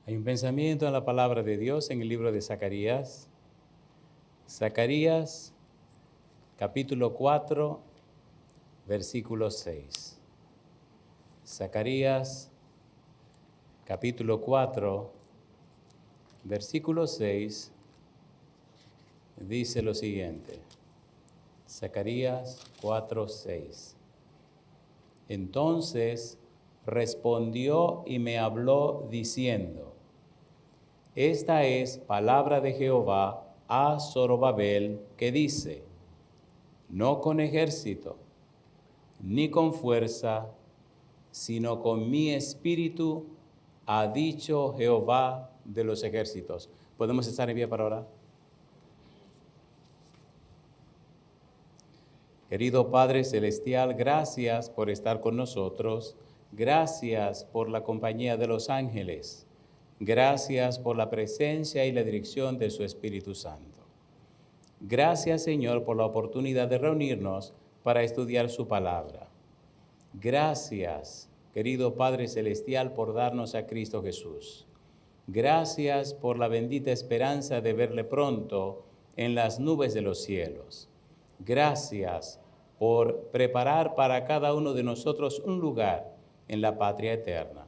Hay un pensamiento en la palabra de Dios en el libro de Zacarías. Zacarías, capítulo 4, versículo 6. Zacarías, capítulo 4, versículo 6, dice lo siguiente. Zacarías 4, 6. Entonces respondió y me habló diciendo: esta es palabra de Jehová a Zorobabel, que dice: no con ejército, ni con fuerza, sino con mi espíritu, ha dicho Jehová de los ejércitos. ¿Podemos estar en pie para orar? Querido Padre Celestial, gracias por estar con nosotros. Gracias por la compañía de los ángeles. Gracias por la presencia y la dirección de su Espíritu Santo. Gracias, Señor, por la oportunidad de reunirnos para estudiar su palabra. Gracias, querido Padre Celestial, por darnos a Cristo Jesús. Gracias por la bendita esperanza de verle pronto en las nubes de los cielos. Gracias por preparar para cada uno de nosotros un lugar en la patria eterna.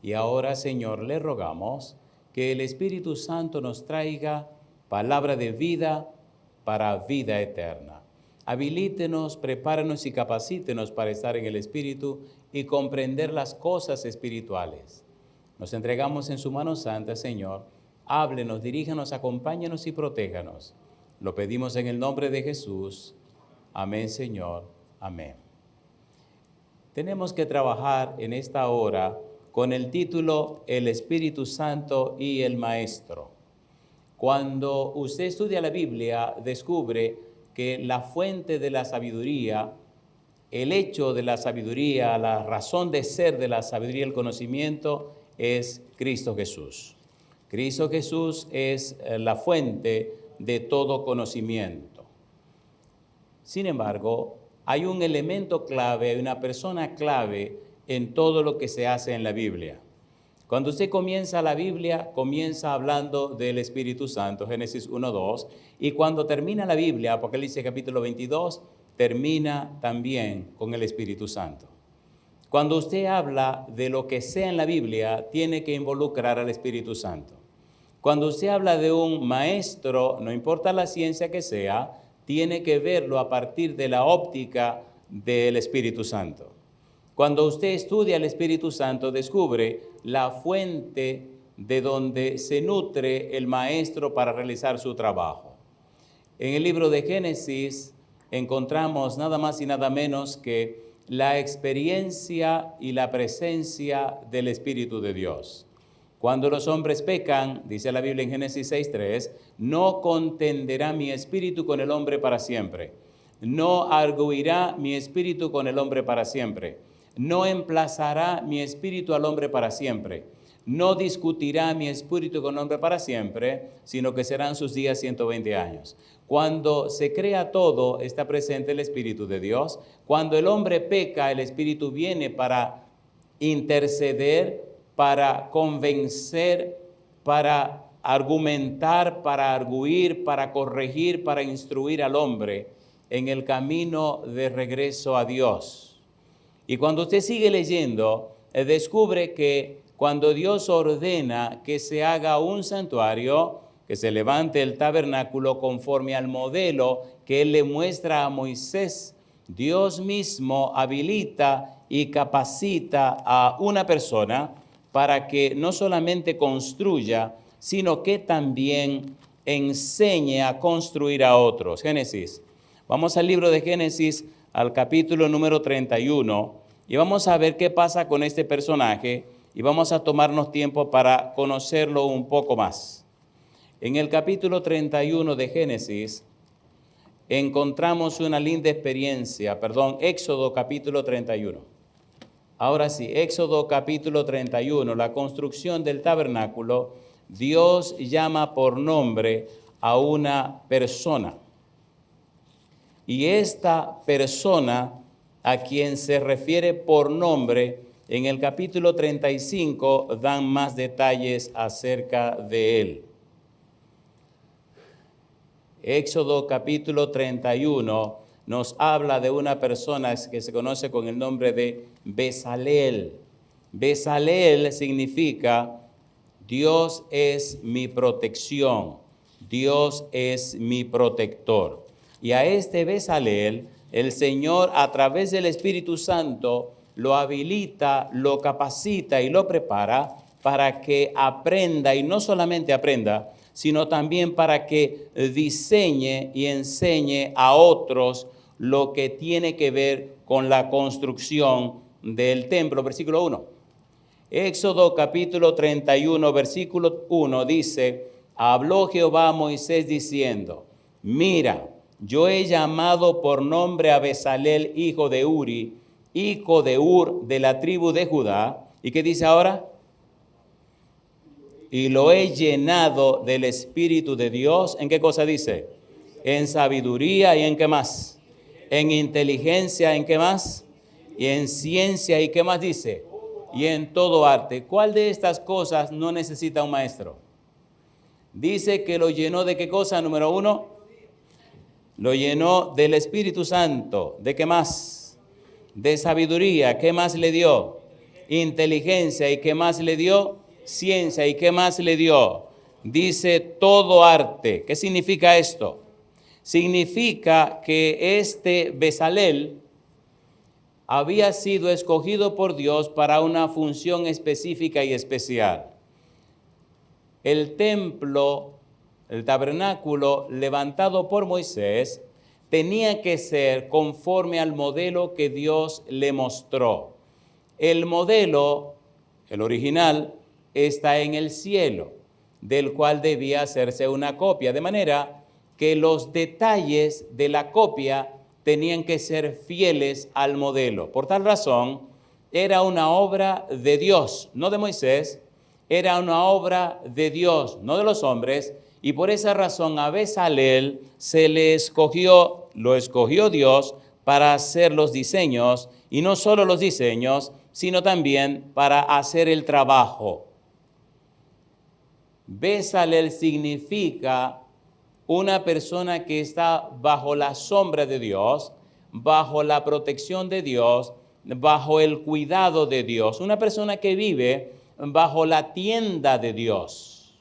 Y ahora, Señor, le rogamos que el Espíritu Santo nos traiga palabra de vida para vida eterna. Habilítenos, prepáranos y capacítenos para estar en el Espíritu y comprender las cosas espirituales. Nos entregamos en su mano santa, Señor. Háblenos, diríjanos, acompáñanos y protéjanos. Lo pedimos en el nombre de Jesús. Amén, Señor. Amén. Tenemos que trabajar en esta hora con el título El Espíritu Santo y el Maestro. Cuando usted estudia la Biblia, descubre que la fuente de la sabiduría, el hecho de la sabiduría, la razón de ser de la sabiduría y el conocimiento es Cristo Jesús. Cristo Jesús es la fuente de todo conocimiento. Sin embargo, hay un elemento clave, hay una persona clave en todo lo que se hace en la Biblia. Cuando usted comienza la Biblia, comienza hablando del Espíritu Santo, Génesis 1, 2, y cuando termina la Biblia, Apocalipsis capítulo 22, termina también con el Espíritu Santo. Cuando usted habla de lo que sea en la Biblia, tiene que involucrar al Espíritu Santo. Cuando usted habla de un maestro, no importa la ciencia que sea, tiene que verlo a partir de la óptica del Espíritu Santo. Cuando usted estudia el Espíritu Santo, descubre la fuente de donde se nutre el maestro para realizar su trabajo. En el libro de Génesis encontramos nada más y nada menos que la experiencia y la presencia del Espíritu de Dios. Cuando los hombres pecan, dice la Biblia en Génesis 6:3, no contenderá mi espíritu con el hombre para siempre. No arguirá mi espíritu con el hombre para siempre. No emplazará mi espíritu al hombre para siempre. No discutirá mi espíritu con el hombre para siempre, sino que serán sus días 120 años. Cuando se crea todo, está presente el Espíritu de Dios. Cuando el hombre peca, el Espíritu viene para interceder, para convencer, para argumentar, para arguir, para corregir, para instruir al hombre en el camino de regreso a Dios. Y cuando usted sigue leyendo, descubre que cuando Dios ordena que se haga un santuario, que se levante el tabernáculo conforme al modelo que Él le muestra a Moisés, Dios mismo habilita y capacita a una persona para que no solamente construya, sino que también enseñe a construir a otros. Génesis. Vamos al libro de Génesis, al capítulo número 31, y vamos a ver qué pasa con este personaje, y vamos a tomarnos tiempo para conocerlo un poco más. En el capítulo 31 de Génesis, encontramos una linda experiencia, Éxodo capítulo 31. Ahora sí, Éxodo capítulo 31, la construcción del tabernáculo. Dios llama por nombre a una persona. Y esta persona a quien se refiere por nombre En el capítulo 35 dan más detalles acerca de él. Éxodo capítulo 31 nos habla de una persona que se conoce con el nombre de Bezalel. Bezalel significa Dios es mi protección, Dios es mi protector. Y a este Bezalel, el Señor a través del Espíritu Santo lo habilita, lo capacita y lo prepara para que aprenda, y no solamente aprenda, sino también para que diseñe y enseñe a otros lo que tiene que ver con la construcción del templo. Versículo 1. Éxodo capítulo 31, versículo 1 dice, habló Jehová a Moisés diciendo, mira, yo he llamado por nombre a Bezalel, hijo de Uri, hijo de Ur, de la tribu de Judá. ¿Y qué dice ahora? Y lo he llenado del Espíritu de Dios. ¿En qué cosa dice? En sabiduría y en qué más. En inteligencia, ¿en qué más? Y en ciencia, ¿y qué más dice? Y en todo arte. ¿Cuál de estas cosas no necesita un maestro? Dice que lo llenó de qué cosa, número 1. Lo llenó del Espíritu Santo. ¿De qué más? De sabiduría. ¿Qué más le dio? Inteligencia. ¿Y qué más le dio? Ciencia. ¿Y qué más le dio? Dice todo arte. ¿Qué significa esto? Significa que este Bezalel había sido escogido por Dios para una función específica y especial. El templo, el tabernáculo levantado por Moisés, tenía que ser conforme al modelo que Dios le mostró. El modelo, el original, está en el cielo, del cual debía hacerse una copia, de manera que los detalles de la copia tenían que ser fieles al modelo. Por tal razón, era una obra de Dios, no de Moisés, era una obra de Dios, no de los hombres, y por esa razón a Bezalel se le escogió, lo escogió Dios para hacer los diseños, y no solo los diseños, sino también para hacer el trabajo. Bezalel significa una persona que está bajo la sombra de Dios, bajo la protección de Dios, bajo el cuidado de Dios. Una persona que vive bajo la tienda de Dios.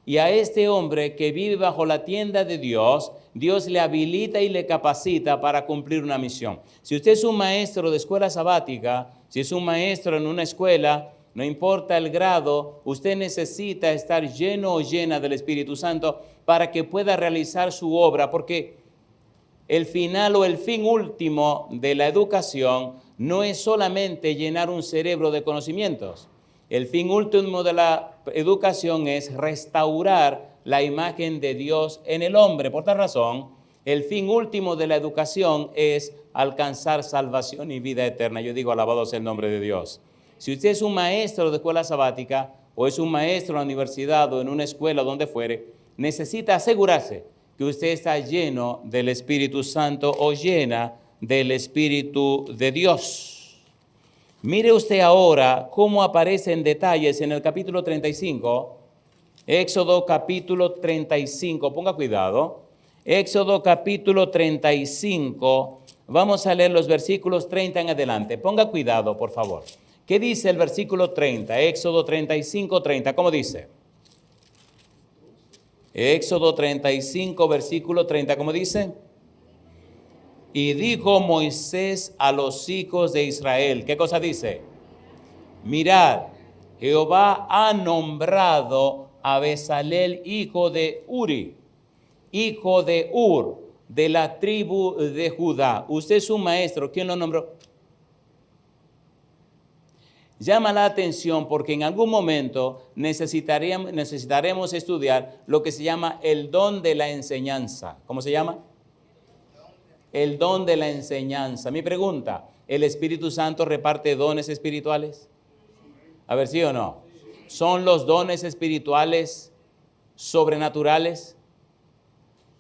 Y a este hombre que vive bajo la tienda de Dios, Dios le habilita y le capacita para cumplir una misión. Si usted es un maestro de escuela sabática, si es un maestro en una escuela, no importa el grado, usted necesita estar lleno o llena del Espíritu Santo para que pueda realizar su obra, porque el final o el fin último de la educación no es solamente llenar un cerebro de conocimientos. El fin último de la educación es restaurar la imagen de Dios en el hombre. Por tal razón, el fin último de la educación es alcanzar salvación y vida eterna. Yo digo, alabado sea el nombre de Dios. Si usted es un maestro de escuela sabática o es un maestro en la universidad o en una escuela donde fuere, necesita asegurarse que usted está lleno del Espíritu Santo o llena del Espíritu de Dios. Mire usted ahora cómo aparece en detalles en el capítulo 35, Éxodo capítulo 35, ponga cuidado, Éxodo capítulo 35, vamos a leer los versículos 30 en adelante, ponga cuidado por favor. ¿Qué dice el versículo 30? Éxodo 35, 30, ¿cómo dice? Éxodo 35, versículo 30, ¿cómo dice? Y dijo Moisés a los hijos de Israel, ¿qué cosa dice? Mirad, Jehová ha nombrado a Bezalel, hijo de Uri, hijo de Ur, de la tribu de Judá. Usted es un maestro, ¿quién lo nombró? Llama la atención porque en algún momento necesitaremos estudiar lo que se llama el don de la enseñanza. ¿Cómo se llama? El don de la enseñanza. Mi pregunta, ¿el Espíritu Santo reparte dones espirituales? A ver, ¿sí o no? ¿Son los dones espirituales sobrenaturales?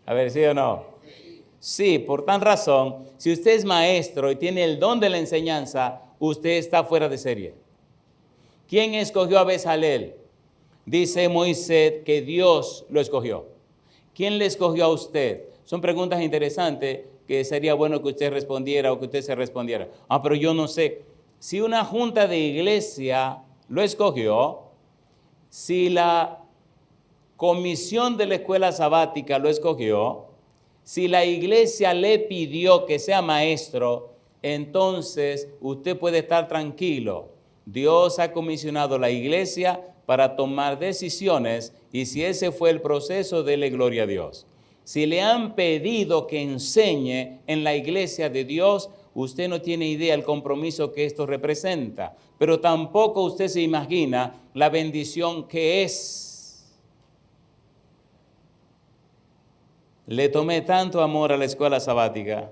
A ver, ¿sí o no? Sí, por tal razón, si usted es maestro y tiene el don de la enseñanza, usted está fuera de serie. ¿Quién escogió a Bezalel? Dice Moisés que Dios lo escogió. ¿Quién le escogió a usted? Son preguntas interesantes que sería bueno que usted respondiera o que usted se respondiera. Pero yo no sé. Si una junta de iglesia lo escogió, si la comisión de la escuela sabática lo escogió, si la iglesia le pidió que sea maestro, entonces usted puede estar tranquilo. Dios ha comisionado a la iglesia para tomar decisiones y si ese fue el proceso, dele gloria a Dios. Si le han pedido que enseñe en la iglesia de Dios, usted no tiene idea del compromiso que esto representa, pero tampoco usted se imagina la bendición que es. Le tomé tanto amor a la escuela sabática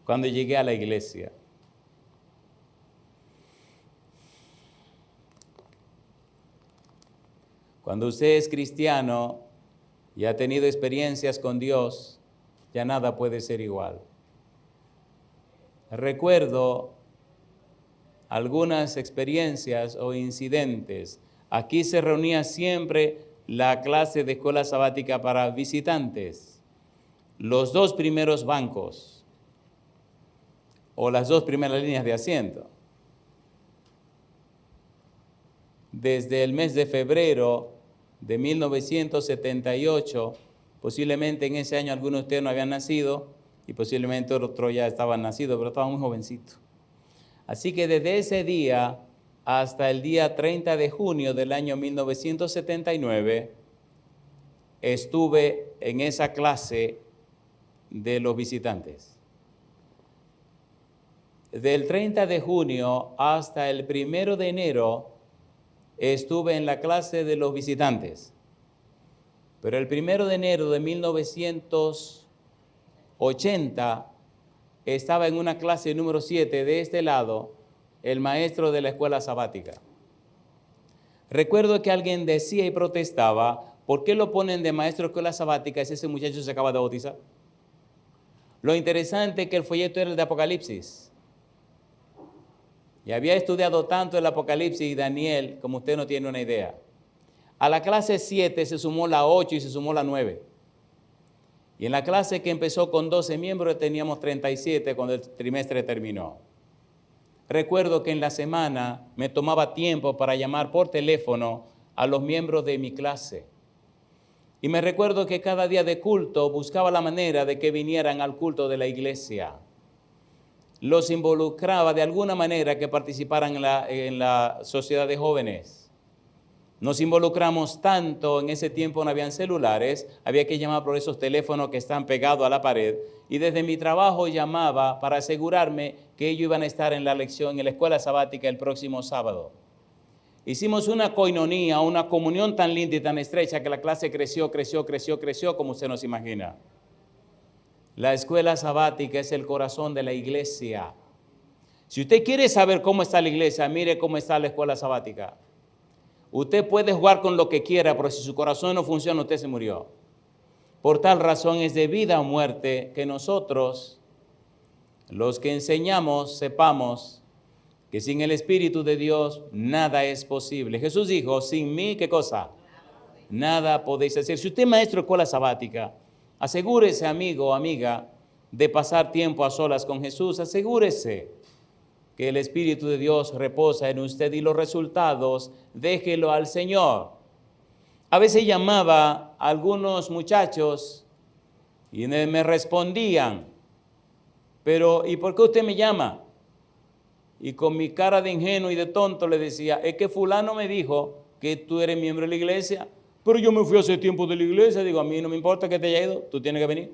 cuando llegué a la iglesia. Cuando usted es cristiano y ha tenido experiencias con Dios, ya nada puede ser igual. Recuerdo algunas experiencias o incidentes. Aquí se reunía siempre la clase de escuela sabática para visitantes. Los 2 primeros bancos o las 2 primeras líneas de asiento. Desde el mes de febrero de 1978, posiblemente en ese año algunos de ustedes no habían nacido y posiblemente otros ya estaban nacidos, pero estaban muy jovencitos. Así que desde ese día hasta el día 30 de junio del año 1979, estuve en esa clase de los visitantes. Del 30 de junio hasta el 1 de enero, estuve en la clase de los visitantes. Pero el 1 de enero de 1980 estaba en una clase número 7 de este lado, el maestro de la escuela sabática. Recuerdo que alguien decía y protestaba, ¿por qué lo ponen de maestro de escuela sabática si ese muchacho se acaba de bautizar? Lo interesante es que el folleto era el de Apocalipsis. Y había estudiado tanto el Apocalipsis y Daniel, como usted no tiene una idea. A la clase 7 se sumó la 8 y se sumó la 9. Y en la clase que empezó con 12 miembros teníamos 37 cuando el trimestre terminó. Recuerdo que en la semana me tomaba tiempo para llamar por teléfono a los miembros de mi clase. Y me recuerdo que cada día de culto buscaba la manera de que vinieran al culto de la iglesia. Los involucraba de alguna manera que participaran en la sociedad de jóvenes. Nos involucramos tanto, en ese tiempo no habían celulares, había que llamar por esos teléfonos que están pegados a la pared, y desde mi trabajo llamaba para asegurarme que ellos iban a estar en la lección, en la escuela sabática el próximo sábado. Hicimos una coinonía, una comunión tan linda y tan estrecha que la clase creció, como usted nos imagina. La escuela sabática es el corazón de la iglesia. Si usted quiere saber cómo está la iglesia, mire cómo está la escuela sabática. Usted puede jugar con lo que quiera, pero si su corazón no funciona, usted se murió. Por tal razón es de vida o muerte que nosotros, los que enseñamos, sepamos que sin el Espíritu de Dios nada es posible. Jesús dijo, sin mí, ¿qué cosa? Nada podéis hacer. Si usted es maestro de escuela sabática, asegúrese, amigo o amiga, de pasar tiempo a solas con Jesús. Asegúrese que el Espíritu de Dios reposa en usted y los resultados déjelo al Señor. A veces llamaba a algunos muchachos y me respondían, pero ¿y por qué usted me llama? Y con mi cara de ingenuo y de tonto le decía, es que fulano me dijo que tú eres miembro de la iglesia, pero yo me fui hace tiempo de la iglesia, digo, a mí no me importa que te haya ido, tú tienes que venir.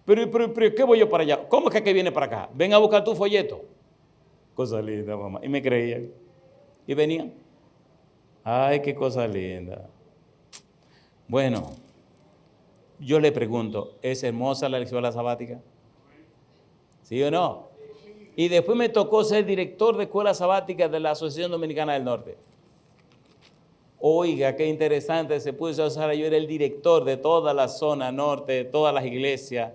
Pero ¿qué voy yo para allá? ¿Cómo es que viene para acá? Ven a buscar tu folleto. Cosa linda, mamá. Y me creían. Y venían. Ay, qué cosa linda. Bueno, yo le pregunto, ¿es hermosa la escuela sabática? ¿Sí o no? Y después me tocó ser director de escuela sabática de la Asociación Dominicana del Norte. Oiga, qué interesante, se puso a usar, yo era el director de toda la zona norte, de todas las iglesias.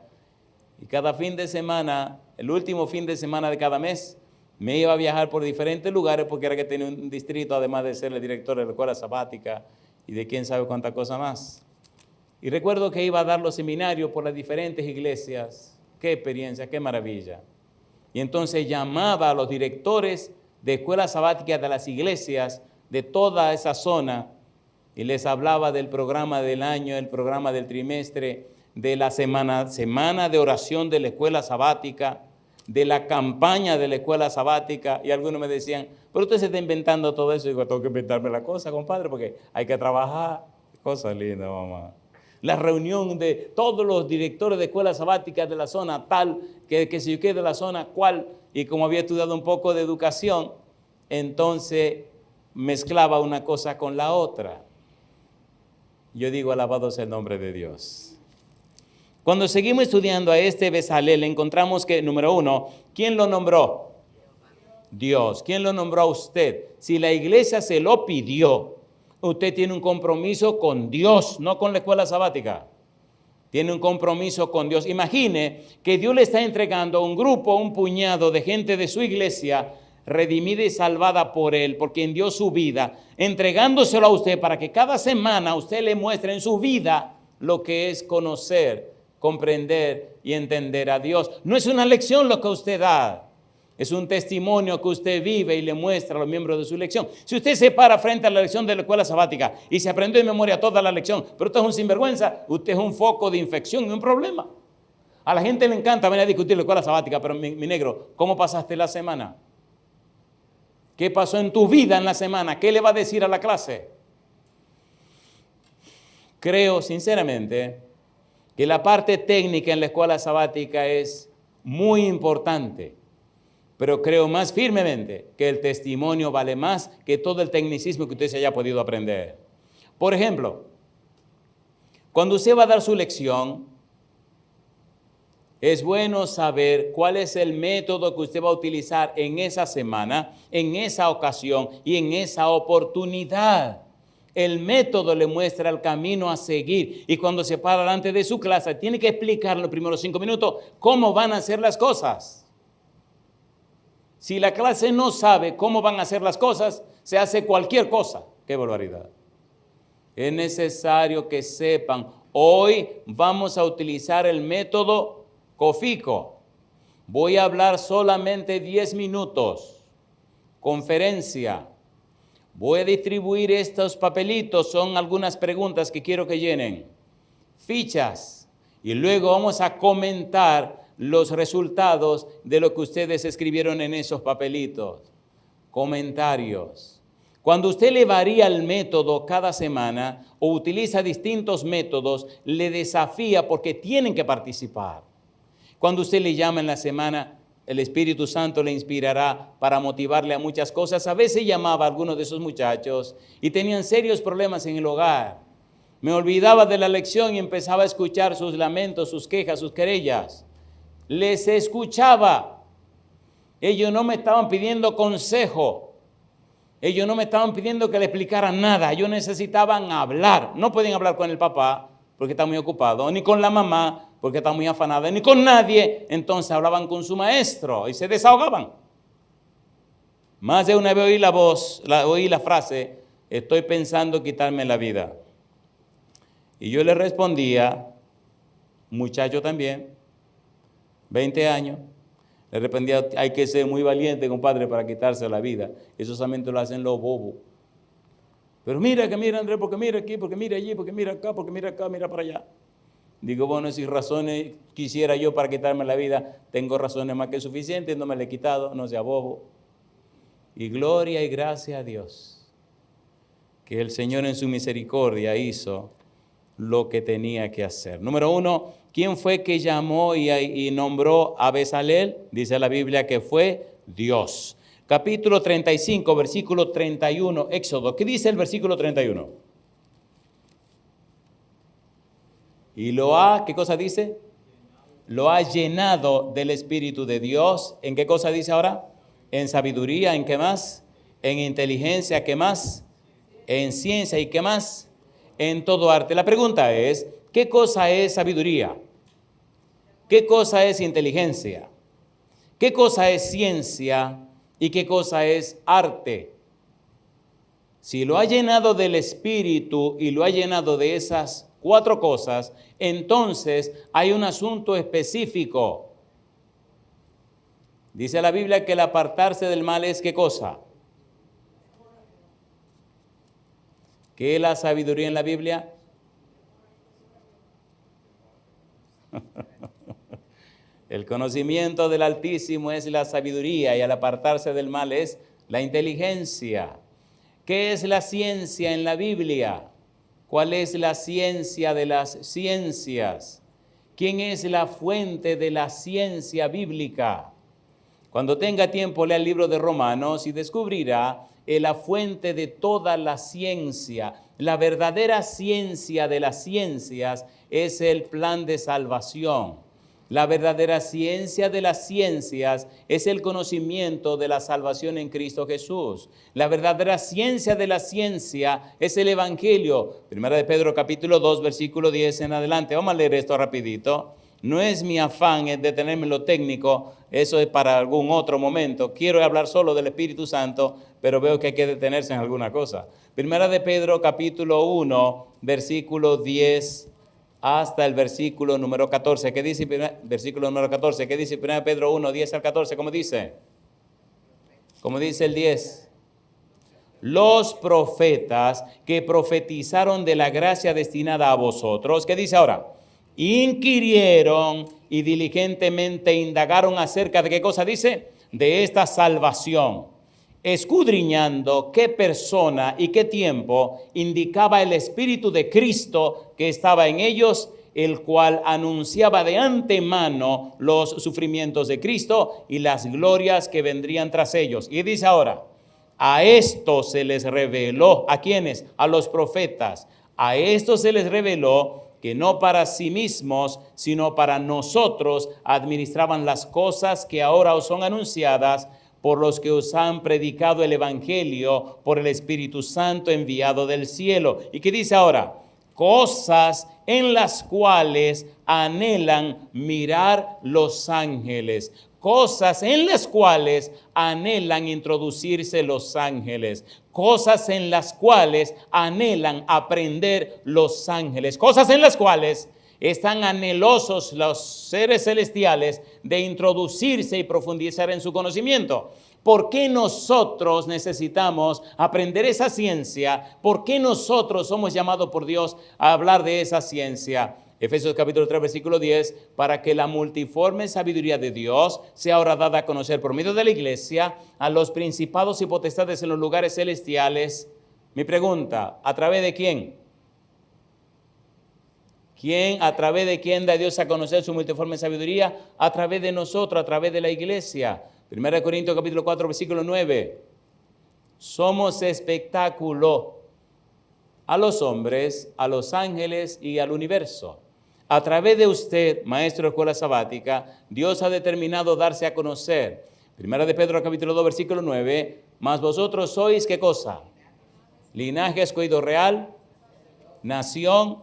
Y cada fin de semana, el último fin de semana de cada mes, Me iba a viajar por diferentes lugares porque era que tenía un distrito, además de ser el director de la escuela sabática y de quién sabe cuánta cosa más. Y recuerdo que iba a dar los seminarios por las diferentes iglesias. Qué experiencia, qué maravilla. Y entonces llamaba a los directores de escuelas sabáticas de las iglesias de toda esa zona y les hablaba del programa del año, el programa del trimestre, de la semana de oración de la escuela sabática, de la campaña de la escuela sabática. Y algunos me decían, pero usted se está inventando todo eso. Y digo, tengo que inventarme la cosa, compadre, porque hay que trabajar. Cosa linda, mamá. La reunión de todos los directores de escuelas sabáticas de la zona tal, que si yo quede de la zona cual, y como había estudiado un poco de educación, entonces mezclaba una cosa con la otra. Yo digo, alabado sea el nombre de Dios. Cuando seguimos estudiando a este Bezalel, encontramos que, número uno, ¿quién lo nombró? Dios. ¿Quién lo nombró a usted? Si la iglesia se lo pidió, usted tiene un compromiso con Dios, no con la escuela sabática. Tiene un compromiso con Dios. Imagine que Dios le está entregando a un grupo, un puñado de gente de su iglesia, redimida y salvada por Él, por quien dio su vida, entregándoselo a usted para que cada semana usted le muestre en su vida lo que es conocer, comprender y entender a Dios. No es una lección lo que usted da. Es un testimonio que usted vive y le muestra a los miembros de su lección. Si usted se para frente a la lección de la escuela sabática y se aprendió de memoria toda la lección, pero usted es un sinvergüenza, usted es un foco de infección y un problema. A la gente le encanta venir a discutir la escuela sabática, pero mi negro, ¿cómo pasaste la semana? ¿Qué pasó en tu vida en la semana? ¿Qué le va a decir a la clase? Creo sinceramente que la parte técnica en la escuela sabática es muy importante. Pero creo más firmemente que el testimonio vale más que todo el tecnicismo que usted se haya podido aprender. Por ejemplo, cuando usted va a dar su lección, es bueno saber cuál es el método que usted va a utilizar en esa semana, en esa ocasión y en esa oportunidad. El método le muestra el camino a seguir y cuando se para delante de su clase tiene que explicar en los primeros 5 minutos cómo van a hacer las cosas. Si la clase no sabe cómo van a hacer las cosas, se hace cualquier cosa. ¡Qué barbaridad! Es necesario que sepan, hoy vamos a utilizar el método COFICO. Voy a hablar solamente 10 minutos. Conferencia. Voy a distribuir estos papelitos, son algunas preguntas que quiero que llenen. Fichas. Y luego vamos a comentar los resultados de lo que ustedes escribieron en esos papelitos. Comentarios. Cuando usted le varía el método cada semana o utiliza distintos métodos, le desafía porque tienen que participar. Cuando usted le llama en la semana, el Espíritu Santo le inspirará para motivarle a muchas cosas. A veces llamaba a algunos de esos muchachos y tenían serios problemas en el hogar. Me olvidaba de la lección y empezaba a escuchar sus lamentos, sus quejas, sus querellas. Les escuchaba. Ellos no me estaban pidiendo consejo. Ellos no me estaban pidiendo que le explicaran nada. Ellos necesitaban hablar. No pueden hablar con el papá porque está muy ocupado, ni con la mamá porque está muy afanada, ni con nadie. Entonces hablaban con su maestro y se desahogaban. Más de una vez oí la frase, estoy pensando quitarme la vida. Y yo le respondía, muchacho también, 20 años, le respondía, hay que ser muy valiente, compadre, para quitarse la vida. Eso solamente lo hacen los bobos. Pero mira, Andrés, porque mira aquí, porque mira allí, porque mira acá, porque mira acá, mira para allá. Digo, bueno, si razones quisiera yo para quitarme la vida, tengo razones más que suficientes, no me la he quitado, no sea bobo. Y gloria y gracias a Dios, que el Señor en su misericordia hizo lo que tenía que hacer. Número 1, ¿quién fue que llamó y nombró a Bezalel? Dice la Biblia que fue Dios. Capítulo 35, versículo 31, Éxodo. ¿Qué dice el versículo 31? Y ¿qué cosa dice? Lo ha llenado del Espíritu de Dios. ¿En qué cosa dice ahora? En sabiduría, ¿en qué más? En inteligencia, ¿qué más? En ciencia, ¿y qué más? En todo arte. La pregunta es, ¿qué cosa es sabiduría? ¿Qué cosa es inteligencia? ¿Qué cosa es ciencia? ¿Y qué cosa es arte? Si lo ha llenado del Espíritu y lo ha llenado de esas 4 cosas, entonces hay un asunto específico. Dice la Biblia que el apartarse del mal es ¿qué cosa? ¿Qué es la sabiduría en la Biblia? El conocimiento del Altísimo es la sabiduría y al apartarse del mal es la inteligencia. ¿Qué es la ciencia en la Biblia? ¿Cuál es la ciencia de las ciencias? ¿Quién es la fuente de la ciencia bíblica? Cuando tenga tiempo, lea el libro de Romanos y descubrirá la fuente de toda la ciencia. La verdadera ciencia de las ciencias es el plan de salvación. La verdadera ciencia de las ciencias es el conocimiento de la salvación en Cristo Jesús. La verdadera ciencia de la ciencia es el Evangelio. Primera de Pedro capítulo 2, versículo 10 en adelante. Vamos a leer esto rapidito. No es mi afán detenerme en lo técnico, eso es para algún otro momento. Quiero hablar solo del Espíritu Santo, pero veo que hay que detenerse en alguna cosa. Primera de Pedro capítulo 1, versículo 10 hasta el versículo número 14. ¿Qué dice? Versículo número 14. ¿Qué dice 1 Pedro 1, 10 al 14? ¿Cómo dice? ¿Cómo dice el 10? Los profetas que profetizaron de la gracia destinada a vosotros. ¿Qué dice ahora? Inquirieron y diligentemente indagaron acerca de ¿qué cosa dice? De esta salvación, escudriñando qué persona y qué tiempo indicaba el Espíritu de Cristo que estaba en ellos, el cual anunciaba de antemano los sufrimientos de Cristo y las glorias que vendrían tras ellos. Y dice ahora, a esto se les reveló, ¿a quiénes? A los profetas. A esto se les reveló que no para sí mismos, sino para nosotros administraban las cosas que ahora os son anunciadas por los que os han predicado el Evangelio por el Espíritu Santo enviado del cielo. ¿Y qué dice ahora? Cosas en las cuales anhelan mirar los ángeles. Cosas en las cuales anhelan introducirse los ángeles. Cosas en las cuales anhelan aprender los ángeles. Cosas en las cuales están anhelosos los seres celestiales de introducirse y profundizar en su conocimiento. ¿Por qué nosotros necesitamos aprender esa ciencia? ¿Por qué nosotros somos llamados por Dios a hablar de esa ciencia? Efesios capítulo 3, versículo 10, para que la multiforme sabiduría de Dios sea ahora dada a conocer por medio de la iglesia a los principados y potestades en los lugares celestiales. Mi pregunta, ¿a través de quién? ¿Quién? ¿A través de quién da Dios a conocer su multiforme sabiduría? A través de nosotros, a través de la iglesia. 1 Corintios capítulo 4, versículo 9. Somos espectáculo a los hombres, a los ángeles y al universo. A través de usted, maestro de escuela sabática, Dios ha determinado darse a conocer. 1 de Pedro capítulo 2, versículo 9. Mas vosotros sois, ¿qué cosa? Linaje escogido real, nación,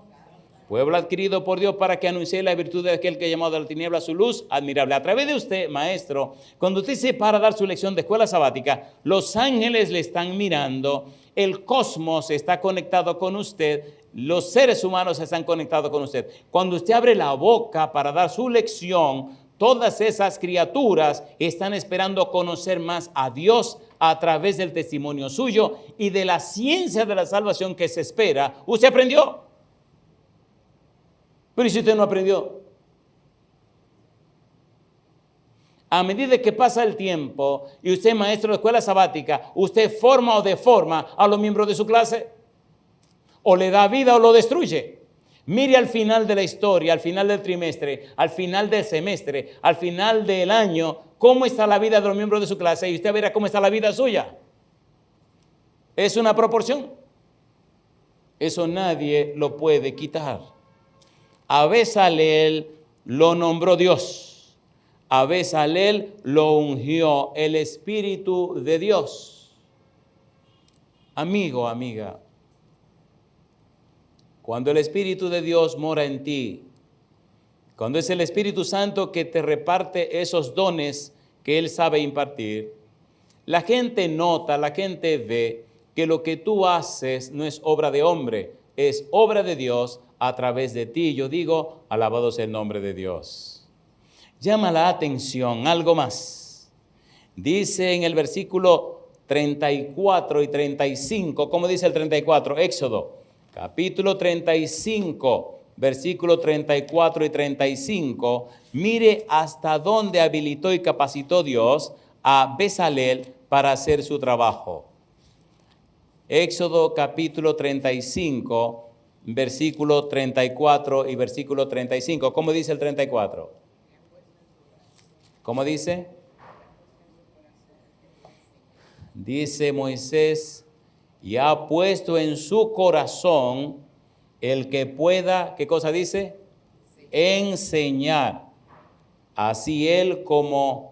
pueblo adquirido por Dios para que anuncie la virtud de aquel que llamó de la tiniebla a su luz admirable. A través de usted, maestro, cuando usted se para a dar su lección de escuela sabática, los ángeles le están mirando, el cosmos está conectado con usted, los seres humanos están conectados con usted. Cuando usted abre la boca para dar su lección, todas esas criaturas están esperando conocer más a Dios a través del testimonio suyo y de la ciencia de la salvación que se espera. ¿Usted aprendió? Pero ¿y si usted no aprendió? A medida que pasa el tiempo y usted es maestro de escuela sabática, usted forma o deforma a los miembros de su clase. O le da vida o lo destruye. Mire al final de la historia, al final del trimestre, al final del semestre, al final del año, cómo está la vida de los miembros de su clase y usted verá cómo está la vida suya. Es una proporción. Eso nadie lo puede quitar. A Bezalel lo nombró Dios. A Bezalel lo ungió el Espíritu de Dios. Amigo, amiga, cuando el Espíritu de Dios mora en ti, cuando es el Espíritu Santo que te reparte esos dones que Él sabe impartir, La gente nota, la gente ve que lo que tú haces no es obra de hombre, es obra de Dios a través de ti. Yo digo, alabado sea el nombre de Dios. Llama la atención algo más. Dice en el versículo 34 y 35, ¿cómo dice el 34? Éxodo, capítulo 35, versículo 34 y 35. Mire hasta dónde habilitó y capacitó Dios a Bezalel para hacer su trabajo. Éxodo capítulo 35, versículo 34 y versículo 35. ¿Cómo dice el 34? ¿Cómo dice? Dice Moisés, y ha puesto en su corazón el que pueda, ¿qué cosa dice? Enseñar. Así él como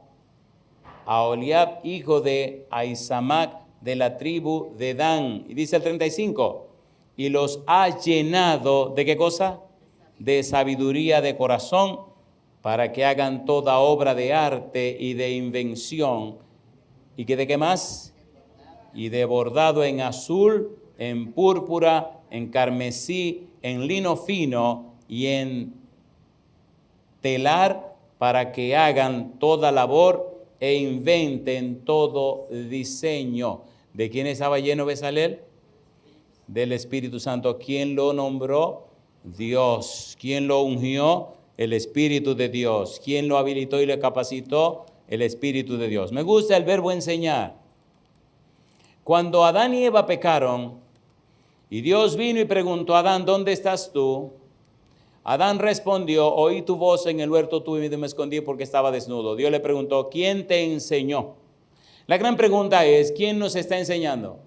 Aholiab, hijo de Ahisamac, de la tribu de Dan. Y dice el 35, y los ha llenado, ¿de qué cosa? De sabiduría de corazón, para que hagan toda obra de arte y de invención. ¿Y que de qué más? Y de bordado en azul, en púrpura, en carmesí, en lino fino y en telar, para que hagan toda labor e inventen todo diseño. ¿De quién estaba lleno Bezalel? Del Espíritu Santo. ¿Quién lo nombró? Dios. ¿Quién lo ungió? El Espíritu de Dios. ¿Quién lo habilitó y le capacitó? El Espíritu de Dios. Me gusta el verbo enseñar. Cuando Adán y Eva pecaron, y Dios vino y preguntó a Adán, ¿dónde estás tú? Adán respondió, oí tu voz en el huerto, tuve y me escondí porque estaba desnudo. Dios le preguntó, ¿quién te enseñó? La gran pregunta es, ¿quién nos está enseñando?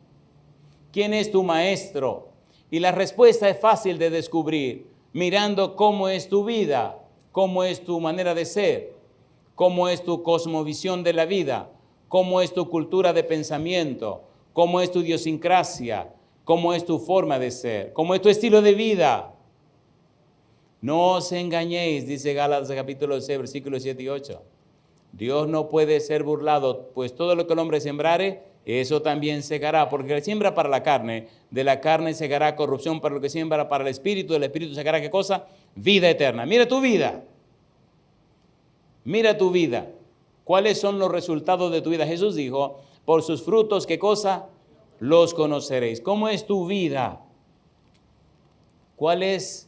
¿Quién es tu maestro? Y la respuesta es fácil de descubrir, mirando cómo es tu vida, cómo es tu manera de ser, cómo es tu cosmovisión de la vida, cómo es tu cultura de pensamiento, cómo es tu idiosincrasia, cómo es tu forma de ser, cómo es tu estilo de vida. No os engañéis, dice Gálatas capítulo 6, versículos 7 y 8. Dios no puede ser burlado, pues todo lo que el hombre sembrare, eso también segará, porque el que siembra para la carne, de la carne segará corrupción, para lo que siembra para el espíritu, del espíritu segará ¿qué cosa? Vida eterna. Mira tu vida. Mira tu vida. ¿Cuáles son los resultados de tu vida? Jesús dijo, por sus frutos, ¿qué cosa? Los conoceréis. ¿Cómo es tu vida? ¿Cuál es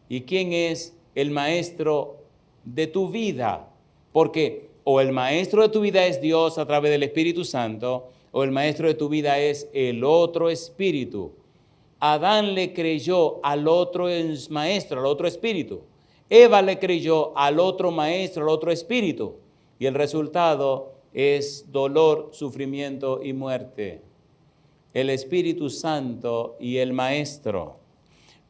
y quién es el maestro de tu vida? Porque o el maestro de tu vida es Dios a través del Espíritu Santo, o el maestro de tu vida es el otro espíritu. Adán le creyó al otro maestro, al otro espíritu. Eva le creyó al otro maestro, al otro espíritu. Y el resultado es dolor, sufrimiento y muerte. El Espíritu Santo y el maestro.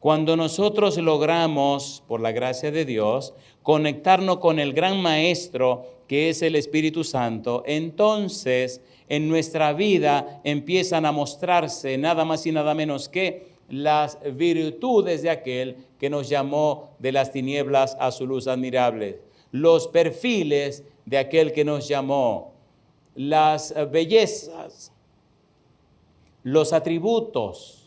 Cuando nosotros logramos, por la gracia de Dios, conectarnos con el gran maestro que es el Espíritu Santo, entonces en nuestra vida empiezan a mostrarse nada más y nada menos que las virtudes de aquel que nos llamó de las tinieblas a su luz admirable, los perfiles de aquel que nos llamó, las bellezas, los atributos.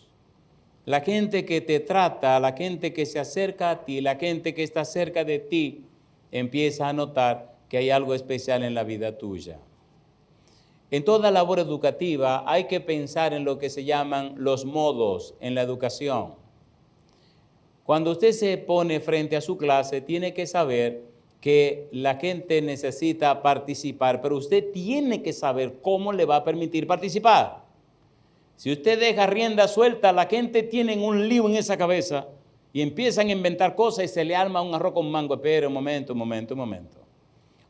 La gente que te trata, la gente que se acerca a ti, la gente que está cerca de ti, empieza a notar que hay algo especial en la vida tuya. En toda labor educativa hay que pensar en lo que se llaman los modos en la educación. Cuando usted se pone frente a su clase, tiene que saber que la gente necesita participar, pero usted tiene que saber cómo le va a permitir participar. Si usted deja rienda suelta, la gente tiene un lío en esa cabeza y empiezan a inventar cosas y se le arma un arroz con mango. Espera un momento.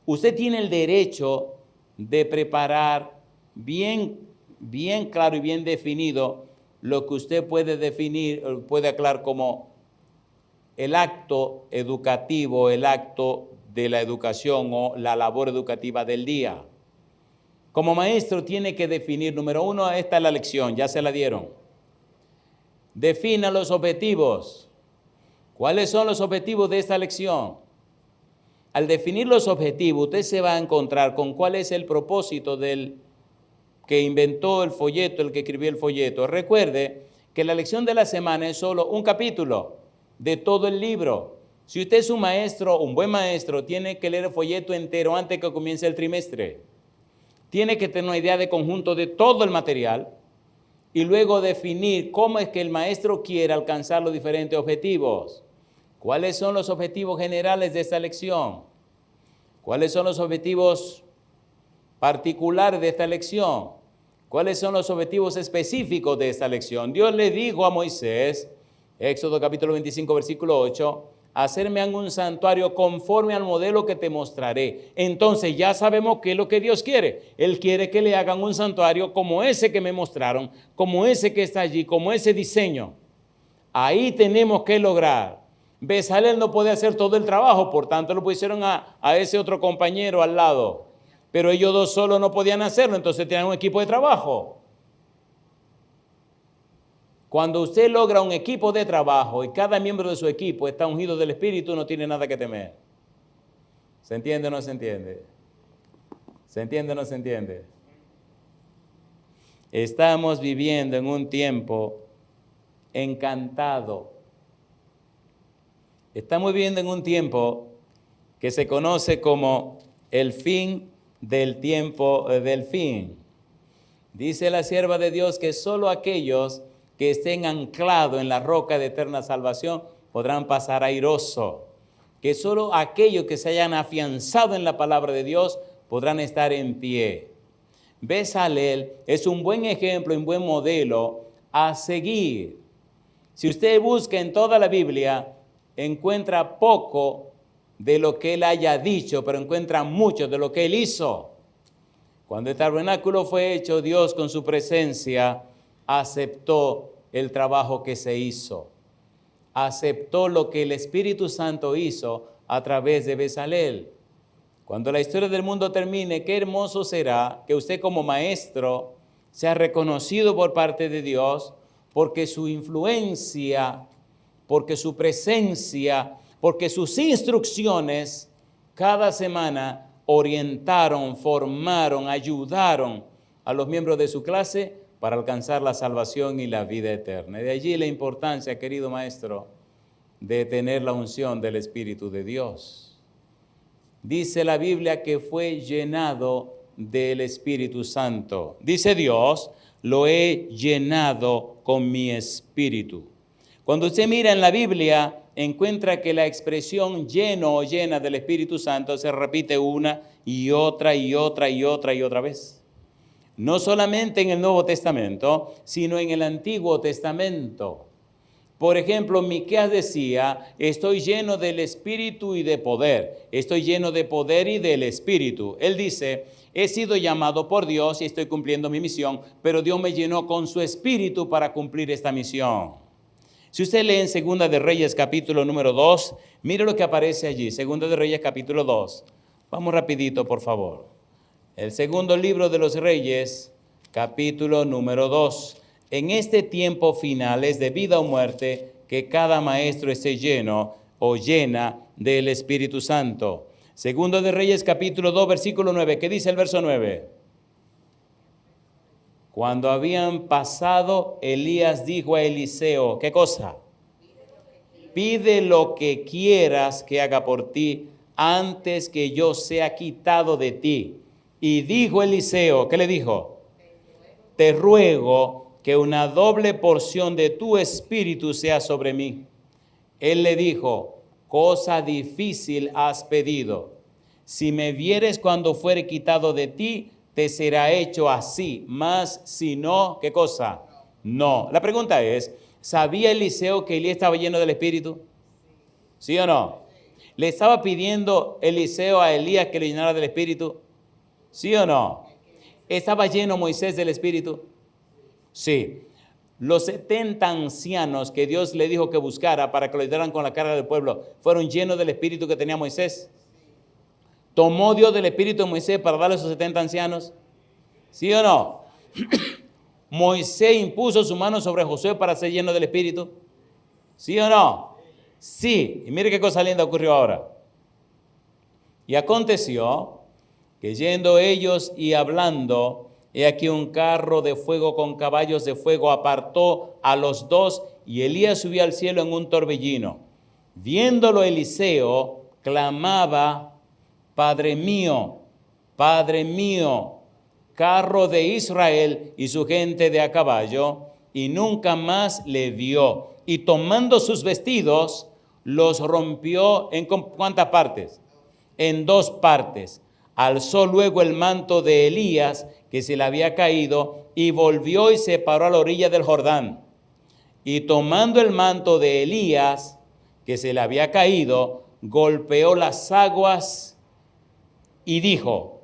Usted tiene el derecho de preparar bien claro y bien definido lo que usted puede definir, puede aclarar como el acto educativo, el acto de la educación o la labor educativa del día. Como maestro tiene que definir, número uno, esta es la lección, ya se la dieron. Defina los objetivos. ¿Cuáles son los objetivos de esta lección? Al definir los objetivos, usted se va a encontrar con cuál es el propósito del que inventó el folleto, el que escribió el folleto. Recuerde que la lección de la semana es solo un capítulo de todo el libro. Si usted es un maestro, un buen maestro, tiene que leer el folleto entero antes que comience el trimestre. Tiene que tener una idea de conjunto de todo el material y luego definir cómo es que el maestro quiere alcanzar los diferentes objetivos. ¿Cuáles son los objetivos generales de esta lección? ¿Cuáles son los objetivos particulares de esta lección? ¿Cuáles son los objetivos específicos de esta lección? Dios le dijo a Moisés, Éxodo capítulo 25, versículo 8, hacerme un santuario conforme al modelo que te mostraré. Entonces ya sabemos qué es lo que Dios quiere. Él quiere que le hagan un santuario como ese que me mostraron, como ese que está allí, como ese diseño. Ahí tenemos que lograr. Bezalel no puede hacer todo el trabajo, por tanto lo pusieron a ese otro compañero al lado. Pero ellos dos solos no podían hacerlo, entonces tenían un equipo de trabajo. Cuando usted logra un equipo de trabajo y cada miembro de su equipo está ungido del Espíritu, no tiene nada que temer. ¿Se entiende o no se entiende? ¿Se entiende o no se entiende? Estamos viviendo en un tiempo encantado. Estamos viviendo en un tiempo que se conoce como el fin del tiempo del fin. Dice la sierva de Dios que solo aquellos que estén anclados en la roca de eterna salvación podrán pasar airoso. Que solo aquellos que se hayan afianzado en la palabra de Dios podrán estar en pie. Bezalel es un buen ejemplo, un buen modelo a seguir. Si usted busca en toda la Biblia, encuentra poco de lo que él haya dicho, pero encuentra mucho de lo que él hizo. Cuando el tabernáculo fue hecho, Dios con su presencia aceptó el trabajo que se hizo. Aceptó lo que el Espíritu Santo hizo a través de Bezalel. Cuando la historia del mundo termine, qué hermoso será que usted como maestro sea reconocido por parte de Dios, porque su influencia, porque su presencia, porque sus instrucciones cada semana orientaron, formaron, ayudaron a los miembros de su clase para alcanzar la salvación y la vida eterna. De allí la importancia, querido maestro, de tener la unción del Espíritu de Dios. Dice la Biblia que fue llenado del Espíritu Santo. Dice Dios, lo he llenado con mi Espíritu. Cuando usted mira en la Biblia, encuentra que la expresión lleno o llena del Espíritu Santo se repite una y otra y otra y otra y otra vez. No solamente en el Nuevo Testamento, sino en el Antiguo Testamento. Por ejemplo, Miqueas decía, estoy lleno del Espíritu y de poder. Estoy lleno de poder y del Espíritu. Él dice, he sido llamado por Dios y estoy cumpliendo mi misión, pero Dios me llenó con su Espíritu para cumplir esta misión. Si usted lee en Segunda de Reyes capítulo número 2, mire lo que aparece allí, Segunda de Reyes capítulo 2. Vamos rapidito, por favor. El segundo libro de los Reyes, capítulo número 2. En este tiempo final es de vida o muerte que cada maestro esté lleno o llena del Espíritu Santo. Segundo de Reyes capítulo 2, versículo 9. ¿Qué dice el verso 9? Cuando habían pasado, Elías dijo a Eliseo, ¿qué cosa? Pide lo que quieras que haga por ti antes que yo sea quitado de ti. Y dijo Eliseo, ¿qué le dijo? Te ruego que una doble porción de tu espíritu sea sobre mí. Él le dijo, cosa difícil has pedido. Si me vieres cuando fuere quitado de ti, te será hecho así, mas si no, ¿qué cosa? No. La pregunta es, ¿sabía Eliseo que Elías estaba lleno del Espíritu? ¿Sí o no? ¿Le estaba pidiendo Eliseo a Elías que le llenara del Espíritu? ¿Sí o no? ¿Estaba lleno Moisés del Espíritu? Sí. Los 70 ancianos que Dios le dijo que buscara para que lo ayudaran con la carga del pueblo, ¿fueron llenos del Espíritu que tenía Moisés? ¿Tomó Dios del Espíritu de Moisés para darle a esos 70 ancianos? ¿Sí o no? ¿Moisés impuso su mano sobre Josué para ser lleno del Espíritu? ¿Sí o no? Sí. Y mire qué cosa linda ocurrió ahora. Y aconteció que yendo ellos y hablando He aquí un carro de fuego con caballos de fuego apartó a los dos, y Elías subió al cielo en un torbellino. Viéndolo Eliseo, clamaba: Padre mío, carro de Israel y su gente de a caballo, y nunca más le vio. Y tomando sus vestidos, los rompió en ¿cuántas partes? En 2 partes. Alzó luego el manto de Elías, que se le había caído, y volvió y se paró a la orilla del Jordán. Y tomando el manto de Elías, que se le había caído, golpeó las aguas y dijo: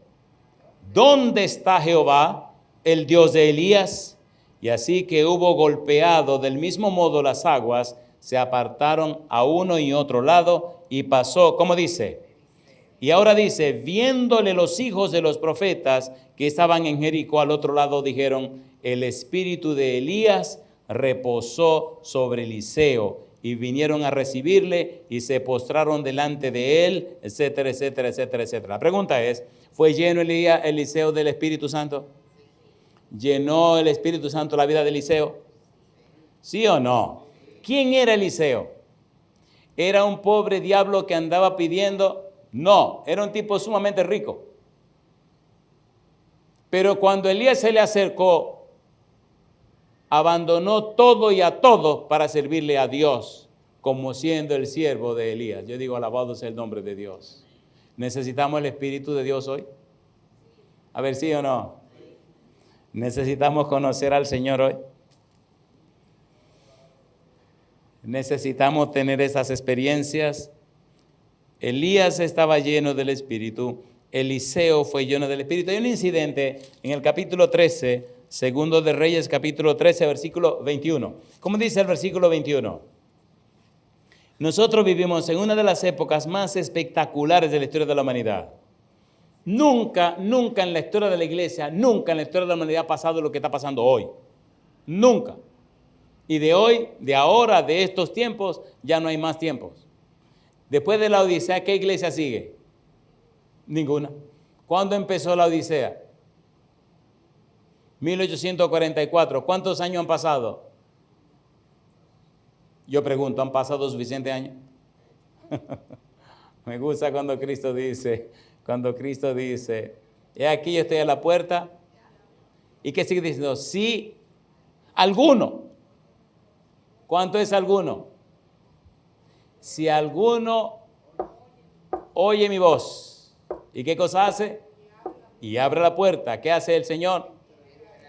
¿Dónde está Jehová, el Dios de Elías? Y así que hubo golpeado del mismo modo las aguas, se apartaron a uno y otro lado, y pasó, ¿cómo dice? Y ahora dice: viéndole los hijos de los profetas que estaban en Jericó al otro lado, dijeron: el espíritu de Elías reposó sobre Eliseo. Y vinieron a recibirle y se postraron delante de él, etcétera, etcétera, etcétera, etcétera. La pregunta es: ¿fue lleno Eliseo del Espíritu Santo? ¿Llenó el Espíritu Santo la vida de Eliseo? ¿Sí o no? ¿Quién era Eliseo? ¿Era un pobre diablo que andaba pidiendo? No, era un tipo sumamente rico. Pero cuando Elías se le acercó, abandonó todo y a todos para servirle a Dios, como siendo el siervo de Elías. Yo digo, alabado sea el nombre de Dios. ¿Necesitamos el Espíritu de Dios hoy? A ver, ¿sí o no? ¿Necesitamos conocer al Señor hoy? ¿Necesitamos tener esas experiencias? Elías estaba lleno del Espíritu, Eliseo fue lleno del Espíritu. Hay un incidente en el capítulo 13, segundo de Reyes, capítulo 13, versículo 21. ¿Cómo dice el versículo 21? Nosotros vivimos en una de las épocas más espectaculares de la historia de la humanidad. Nunca en la historia de la iglesia, nunca en la historia de la humanidad ha pasado lo que está pasando hoy. Nunca. Y de hoy, de ahora, de estos tiempos, ya no hay más tiempos. Después de la Odisea, ¿qué iglesia sigue? Ninguna. ¿Cuándo empezó la Odisea? 1844. ¿Cuántos años han pasado? Yo pregunto, ¿han pasado suficientes años? Me gusta cuando Cristo dice, he aquí yo estoy a la puerta. ¿Y qué sigue diciendo? Sí, alguno. ¿Cuánto es alguno? Si alguno oye mi voz, ¿y qué cosa hace? Y abre la puerta. ¿Qué hace el Señor?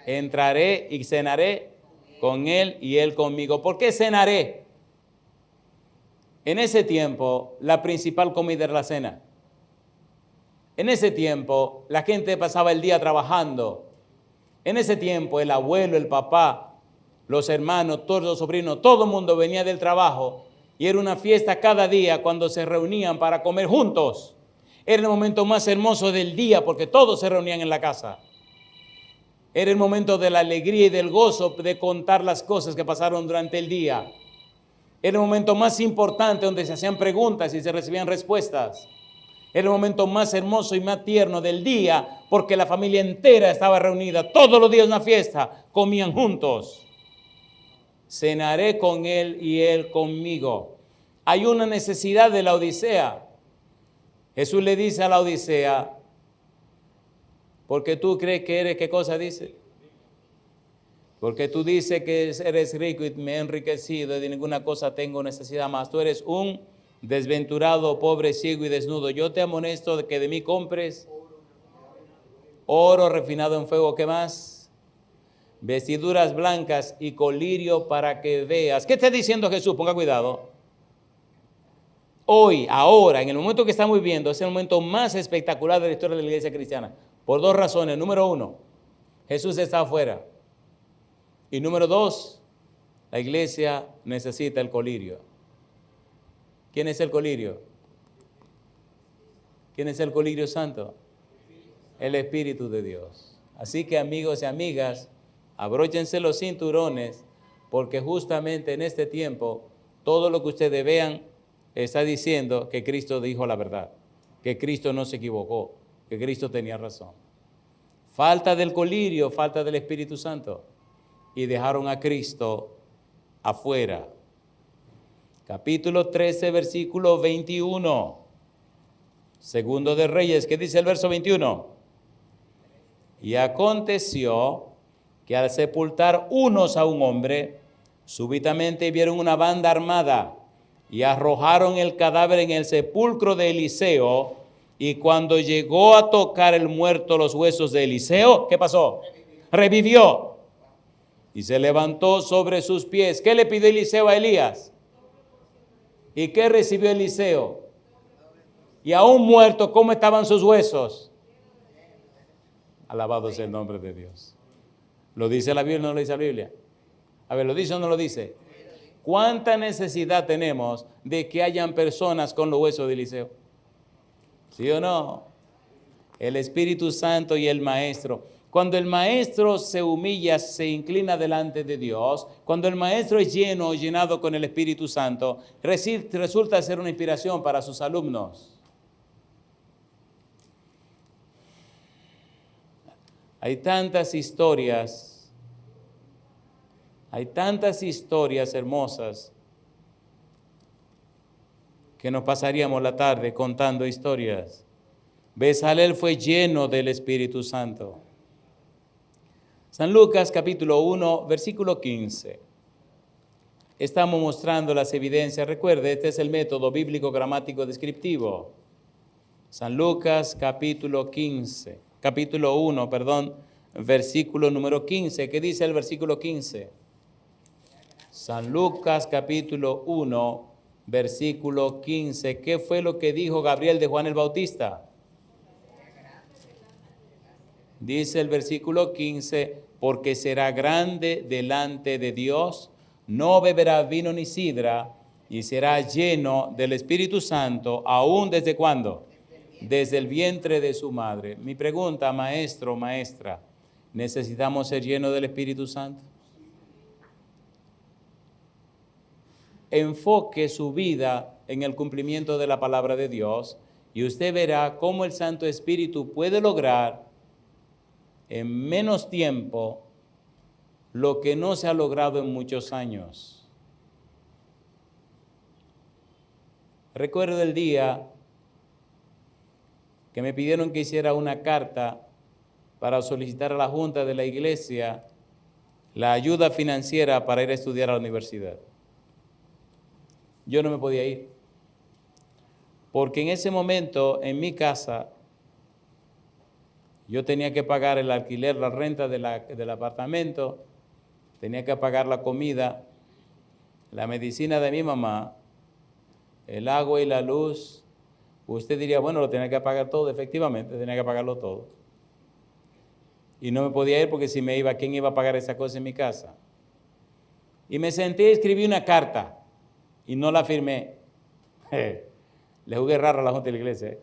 Entraré y cenaré con él y él conmigo. ¿Por qué cenaré? En ese tiempo, la principal comida era la cena. En ese tiempo, la gente pasaba el día trabajando. En ese tiempo, el abuelo, el papá, los hermanos, todos los sobrinos, todo el mundo venía del trabajo. Y era una fiesta cada día cuando se reunían para comer juntos. Era el momento más hermoso del día porque todos se reunían en la casa. Era el momento de la alegría y del gozo de contar las cosas que pasaron durante el día. Era el momento más importante donde se hacían preguntas y se recibían respuestas. Era el momento más hermoso y más tierno del día porque la familia entera estaba reunida. Todos los días una fiesta, comían juntos. Cenaré con él y él conmigo. Hay una necesidad de la Odisea. Jesús le dice a la Odisea: porque tú crees que eres, ¿qué cosa dice? Porque tú dices que eres rico y me he enriquecido y de ninguna cosa tengo necesidad más. Tú eres un desventurado, pobre, ciego y desnudo. Yo te amonesto de que de mí compres oro refinado en fuego, ¿qué más? Vestiduras blancas y colirio para que veas. ¿Qué está diciendo Jesús? Ponga cuidado. Hoy, ahora, en el momento que estamos viviendo, es el momento más espectacular de la historia de la iglesia cristiana. Por 2 razones. Número 1, Jesús está afuera. Y número 2, la iglesia necesita el colirio. ¿Quién es el colirio? ¿Quién es el colirio santo? El Espíritu de Dios. Así que, amigos y amigas, abróchense los cinturones, porque justamente en este tiempo, todo lo que ustedes vean está diciendo que Cristo dijo la verdad, que Cristo no se equivocó, que Cristo tenía razón. falta del colirio, falta del Espíritu Santo. Y dejaron a Cristo afuera. Capítulo 13, versículo 21. Segundo de Reyes, ¿qué dice el verso 21? Y aconteció que al sepultar unos a un hombre, súbitamente vieron una banda armada y arrojaron el cadáver en el sepulcro de Eliseo. Y cuando llegó a tocar el muerto los huesos de Eliseo, ¿qué pasó? Revivió. Y se levantó sobre sus pies. ¿Qué le pidió Eliseo a Elías? ¿Y qué recibió Eliseo? Y aún muerto, ¿cómo estaban sus huesos? Alabado sea el nombre de Dios. ¿Lo dice la Biblia o no lo dice la Biblia? A ver, ¿lo dice o no lo dice? ¿Cuánta necesidad tenemos de que hayan personas con los huesos de Eliseo? ¿Sí o no? El Espíritu Santo y el Maestro. Cuando el Maestro se humilla, se inclina delante de Dios, cuando el Maestro es lleno o llenado con el Espíritu Santo, resulta ser una inspiración para sus alumnos. Hay tantas historias hermosas que nos pasaríamos la tarde contando historias. Bezalel fue lleno del Espíritu Santo. San Lucas capítulo 1, versículo 15. Estamos mostrando las evidencias. Recuerde, este es el método bíblico gramático descriptivo. San Lucas capítulo 1, versículo número 15. ¿Qué dice el versículo 15? San Lucas capítulo 1, versículo 15. ¿Qué fue lo que dijo Gabriel de Juan el Bautista? Dice el versículo 15, porque será grande delante de Dios, no beberá vino ni sidra, y será lleno del Espíritu Santo, ¿aún desde cuándo? Desde el vientre de su madre. Mi pregunta, maestro, maestra, ¿necesitamos ser llenos del Espíritu Santo? Enfoque su vida en el cumplimiento de la palabra de Dios y usted verá cómo el Santo Espíritu puede lograr en menos tiempo lo que no se ha logrado en muchos años. Recuerdo el día que me pidieron que hiciera una carta para solicitar a la Junta de la Iglesia la ayuda financiera para ir a estudiar a la universidad. Yo no me podía ir, porque en ese momento en mi casa yo tenía que pagar el alquiler, la renta del apartamento, tenía que pagar la comida, la medicina de mi mamá, el agua y la luz. Usted diría, bueno, lo tenía que pagar todo. Efectivamente, tenía que pagarlo todo. Y no me podía ir porque si me iba, ¿quién iba a pagar esa cosa en mi casa? Y me senté y escribí una carta y no la firmé. Le jugué raro a la Junta de la Iglesia.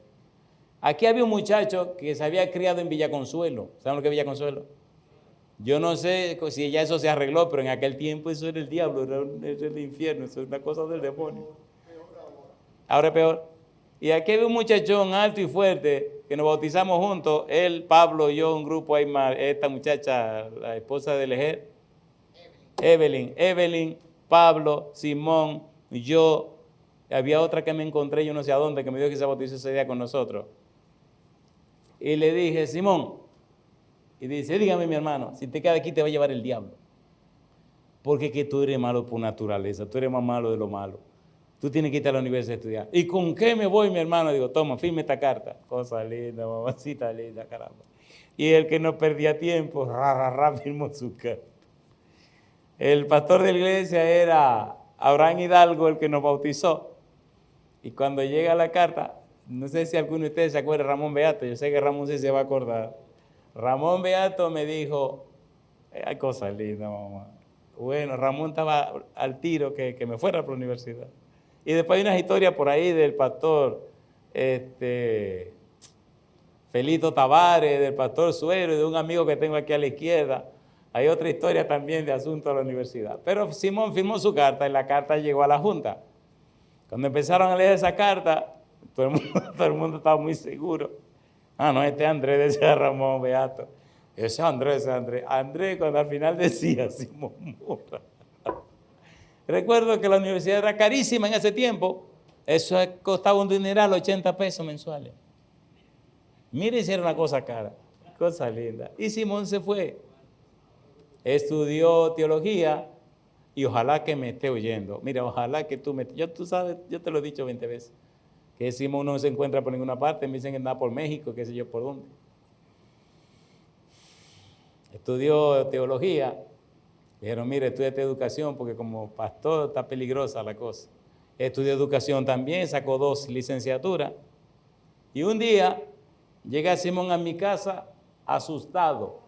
Aquí había un muchacho que se había criado en Villa Consuelo. ¿Saben lo que es Villa Consuelo? Yo no sé si ya eso se arregló, pero en aquel tiempo eso era el diablo, era el infierno, eso era una cosa del demonio. Ahora es peor. Y aquí había un muchachón alto y fuerte que nos bautizamos juntos, él, Pablo, yo, un grupo ahí más, esta muchacha, la esposa de Lejer, Evelyn, Pablo, Simón, yo. Había otra que me encontré, yo no sé a dónde, que me dijo que se bautizó ese día con nosotros. Y le dije, Simón, y dice, dígame mi hermano, si te quedas aquí te va a llevar el diablo. Porque es que tú eres malo por naturaleza, tú eres más malo de lo malo. Tú tienes que irte a la universidad a estudiar. ¿Y con qué me voy, mi hermano? Digo, toma, firme esta carta. Cosa linda, mamacita linda, caramba. Y el que no perdía tiempo, firmó su carta. El pastor de la iglesia era Abraham Hidalgo, el que nos bautizó. Y cuando llega la carta, no sé si alguno de ustedes se acuerda de Ramón Beato, yo sé que Ramón sí se va a acordar. Ramón Beato me dijo, hay cosas lindas, mamá. Bueno, Ramón estaba al tiro que me fuera para la universidad. Y después hay unas historias por ahí del pastor Felito Tavares, del pastor Suero y de un amigo que tengo aquí a la izquierda. Hay otra historia también de asunto a la universidad. Pero Simón firmó su carta y la carta llegó a la Junta. Cuando empezaron a leer esa carta, todo el mundo estaba muy seguro. Ah, no, Andrés decía Ramón Beato. Ese Andrés, Andrés cuando al final decía Simón Mora. Recuerdo que la universidad era carísima en ese tiempo. Eso costaba un dineral, 80 pesos mensuales. Mire si era una cosa cara, cosa linda. Y Simón se fue. Estudió teología y ojalá que me esté oyendo. Mira, ojalá que tú sabes, yo te lo he dicho 20 veces, que Simón no se encuentra por ninguna parte, me dicen que anda por México, qué sé yo por dónde. Estudió teología. Dijeron, mire, estudia educación porque como pastor está peligrosa la cosa. Estudió educación también, sacó 2 licenciaturas. Y un día llega Simón a mi casa asustado.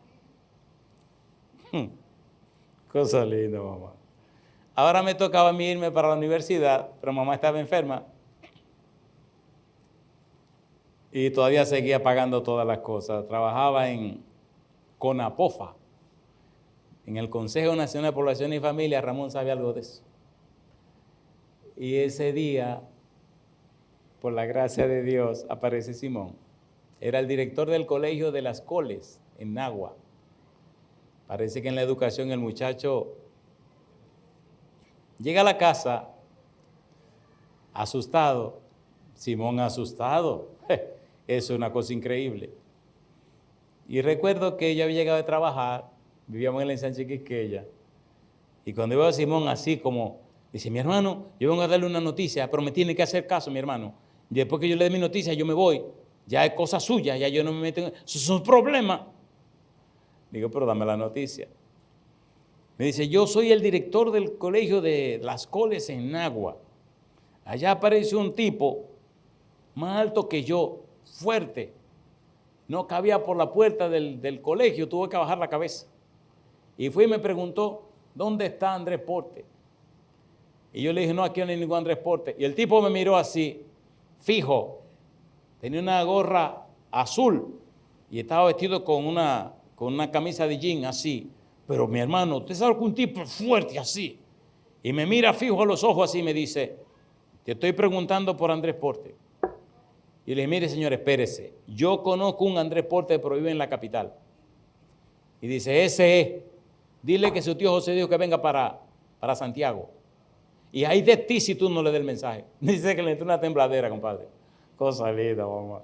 Cosa linda, mamá. Ahora me tocaba a mí irme para la universidad, pero mamá estaba enferma. Y todavía seguía pagando todas las cosas. Trabajaba en CONAPOFA, en el Consejo Nacional de Población y Familia. Ramón sabe algo de eso. Y ese día, por la gracia de Dios, aparece Simón. Era el director del colegio de Las Coles, en Nagua. Parece que en la educación el muchacho llega a la casa asustado. Simón asustado. Eso es una cosa increíble. Y recuerdo que yo había llegado de trabajar, vivíamos en la ensanche Quisqueya, y cuando veo a Simón así como, dice, mi hermano, yo vengo a darle una noticia, pero me tiene que hacer caso, mi hermano. Y después que yo le dé mi noticia, yo me voy. Ya es cosa suya, ya yo no me meto en eso. Es un problema. Digo, pero dame la noticia. Me dice, yo soy el director del colegio de Las Coles en Nagua. Allá apareció un tipo más alto que yo, fuerte. No cabía por la puerta del colegio, tuve que bajar la cabeza. Y fui y me preguntó, ¿dónde está Andrés Porte? Y yo le dije, no, aquí no hay ningún Andrés Porte. Y el tipo me miró así, fijo. Tenía una gorra azul y estaba vestido con una camisa de jean así. Pero mi hermano, usted sabe que un tipo fuerte así. Y me mira fijo a los ojos así y me dice, te estoy preguntando por Andrés Porte. Y le dije, mire señor, espérese. Yo conozco un Andrés Porte que vive en la capital. Y dice, ese es. Dile que su tío José dijo que venga para Santiago. Y ahí de ti si tú no le das el mensaje. Dice que le entró una tembladera, compadre. Cosa linda, mamá.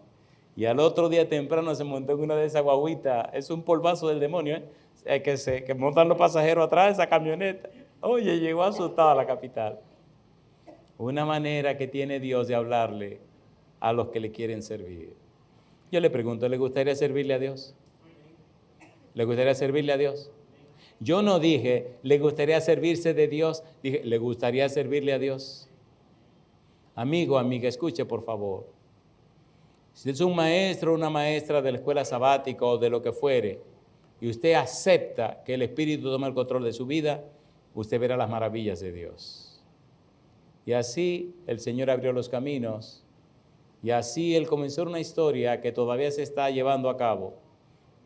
Y al otro día temprano se montó en una de esas guaguitas. Es un polvazo del demonio, que montan los pasajeros atrás de esa camioneta. Oye, llegó asustado a la capital. Una manera que tiene Dios de hablarle a los que le quieren servir. Yo le pregunto, ¿le gustaría servirle a Dios? ¿Le gustaría servirle a Dios? Yo no dije, ¿le gustaría servirse de Dios? Dije, ¿le gustaría servirle a Dios? Amigo, amiga, escuche por favor. Si es un maestro o una maestra de la escuela sabática o de lo que fuere, y usted acepta que el Espíritu tome el control de su vida, usted verá las maravillas de Dios. Y así el Señor abrió los caminos, y así Él comenzó una historia que todavía se está llevando a cabo.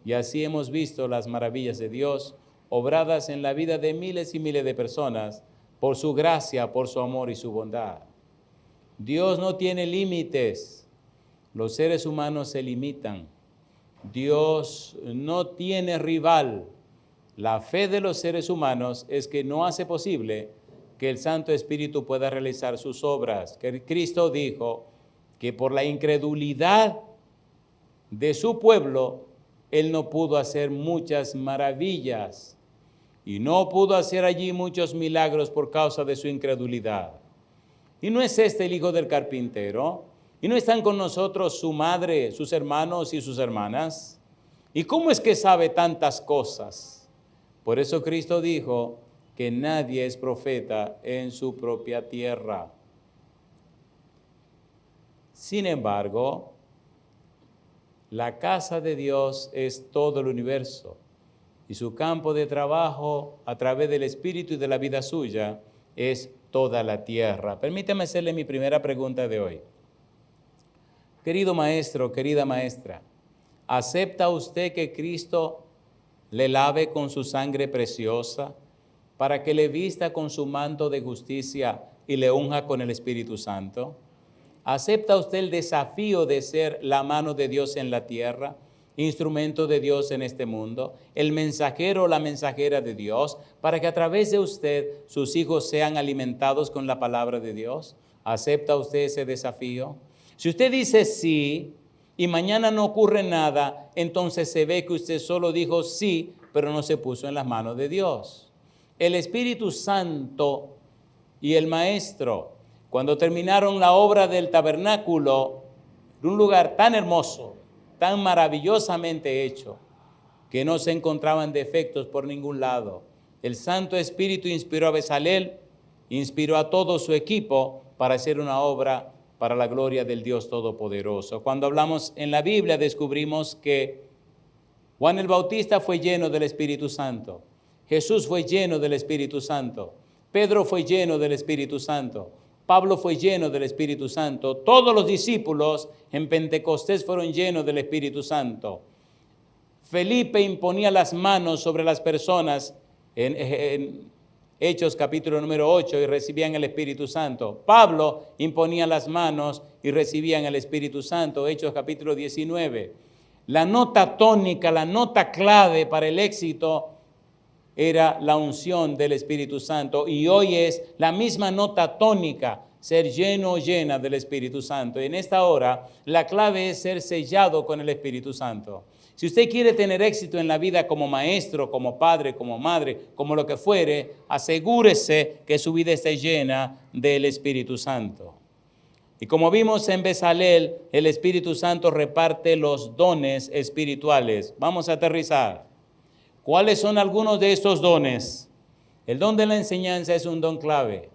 Y así hemos visto las maravillas de Dios obradas en la vida de miles y miles de personas por su gracia, por su amor y su bondad. Dios no tiene límites. Los seres humanos se limitan. Dios no tiene rival. La fe de los seres humanos es que no hace posible que el Santo Espíritu pueda realizar sus obras. Que Cristo dijo que por la incredulidad de su pueblo, Él no pudo hacer muchas maravillas y no pudo hacer allí muchos milagros por causa de su incredulidad. ¿Y no es este el hijo del carpintero? ¿Y no están con nosotros su madre, sus hermanos y sus hermanas? ¿Y cómo es que sabe tantas cosas? Por eso Cristo dijo que nadie es profeta en su propia tierra. Sin embargo, la casa de Dios es todo el universo y su campo de trabajo a través del Espíritu y de la vida suya es toda la tierra. Permítame hacerle mi primera pregunta de hoy. Querido maestro, querida maestra, ¿acepta usted que Cristo le lave con su sangre preciosa para que le vista con su manto de justicia y le unja con el Espíritu Santo? ¿Acepta usted el desafío de ser la mano de Dios en la tierra instrumento de Dios en este mundo, el mensajero o la mensajera de Dios, para que a través de usted sus hijos sean alimentados con la palabra de Dios? ¿Acepta usted ese desafío? Si usted dice sí y mañana no ocurre nada, entonces se ve que usted solo dijo sí, pero no se puso en las manos de Dios. El Espíritu Santo y el Maestro, cuando terminaron la obra del tabernáculo, en un lugar tan hermoso, tan maravillosamente hecho, que no se encontraban defectos por ningún lado, el Santo Espíritu inspiró a Bezalel, inspiró a todo su equipo para hacer una obra para la gloria del Dios Todopoderoso. Cuando hablamos en la Biblia descubrimos que Juan el Bautista fue lleno del Espíritu Santo, Jesús fue lleno del Espíritu Santo, Pedro fue lleno del Espíritu Santo, Pablo fue lleno del Espíritu Santo, todos los discípulos en Pentecostés fueron llenos del Espíritu Santo. Felipe imponía las manos sobre las personas en Hechos capítulo número 8 y recibían el Espíritu Santo. Pablo imponía las manos y recibían el Espíritu Santo. Hechos capítulo 19. La nota tónica, la nota clave para el éxito era la unción del Espíritu Santo, y hoy es la misma nota tónica, ser lleno o llena del Espíritu Santo. Y en esta hora la clave es ser sellado con el Espíritu Santo. Si usted quiere tener éxito en la vida como maestro, como padre, como madre, como lo que fuere, asegúrese que su vida esté llena del Espíritu Santo. Y como vimos en Bezalel, el Espíritu Santo reparte los dones espirituales. Vamos a aterrizar. ¿Cuáles son algunos de estos dones? El don de la enseñanza es un don clave.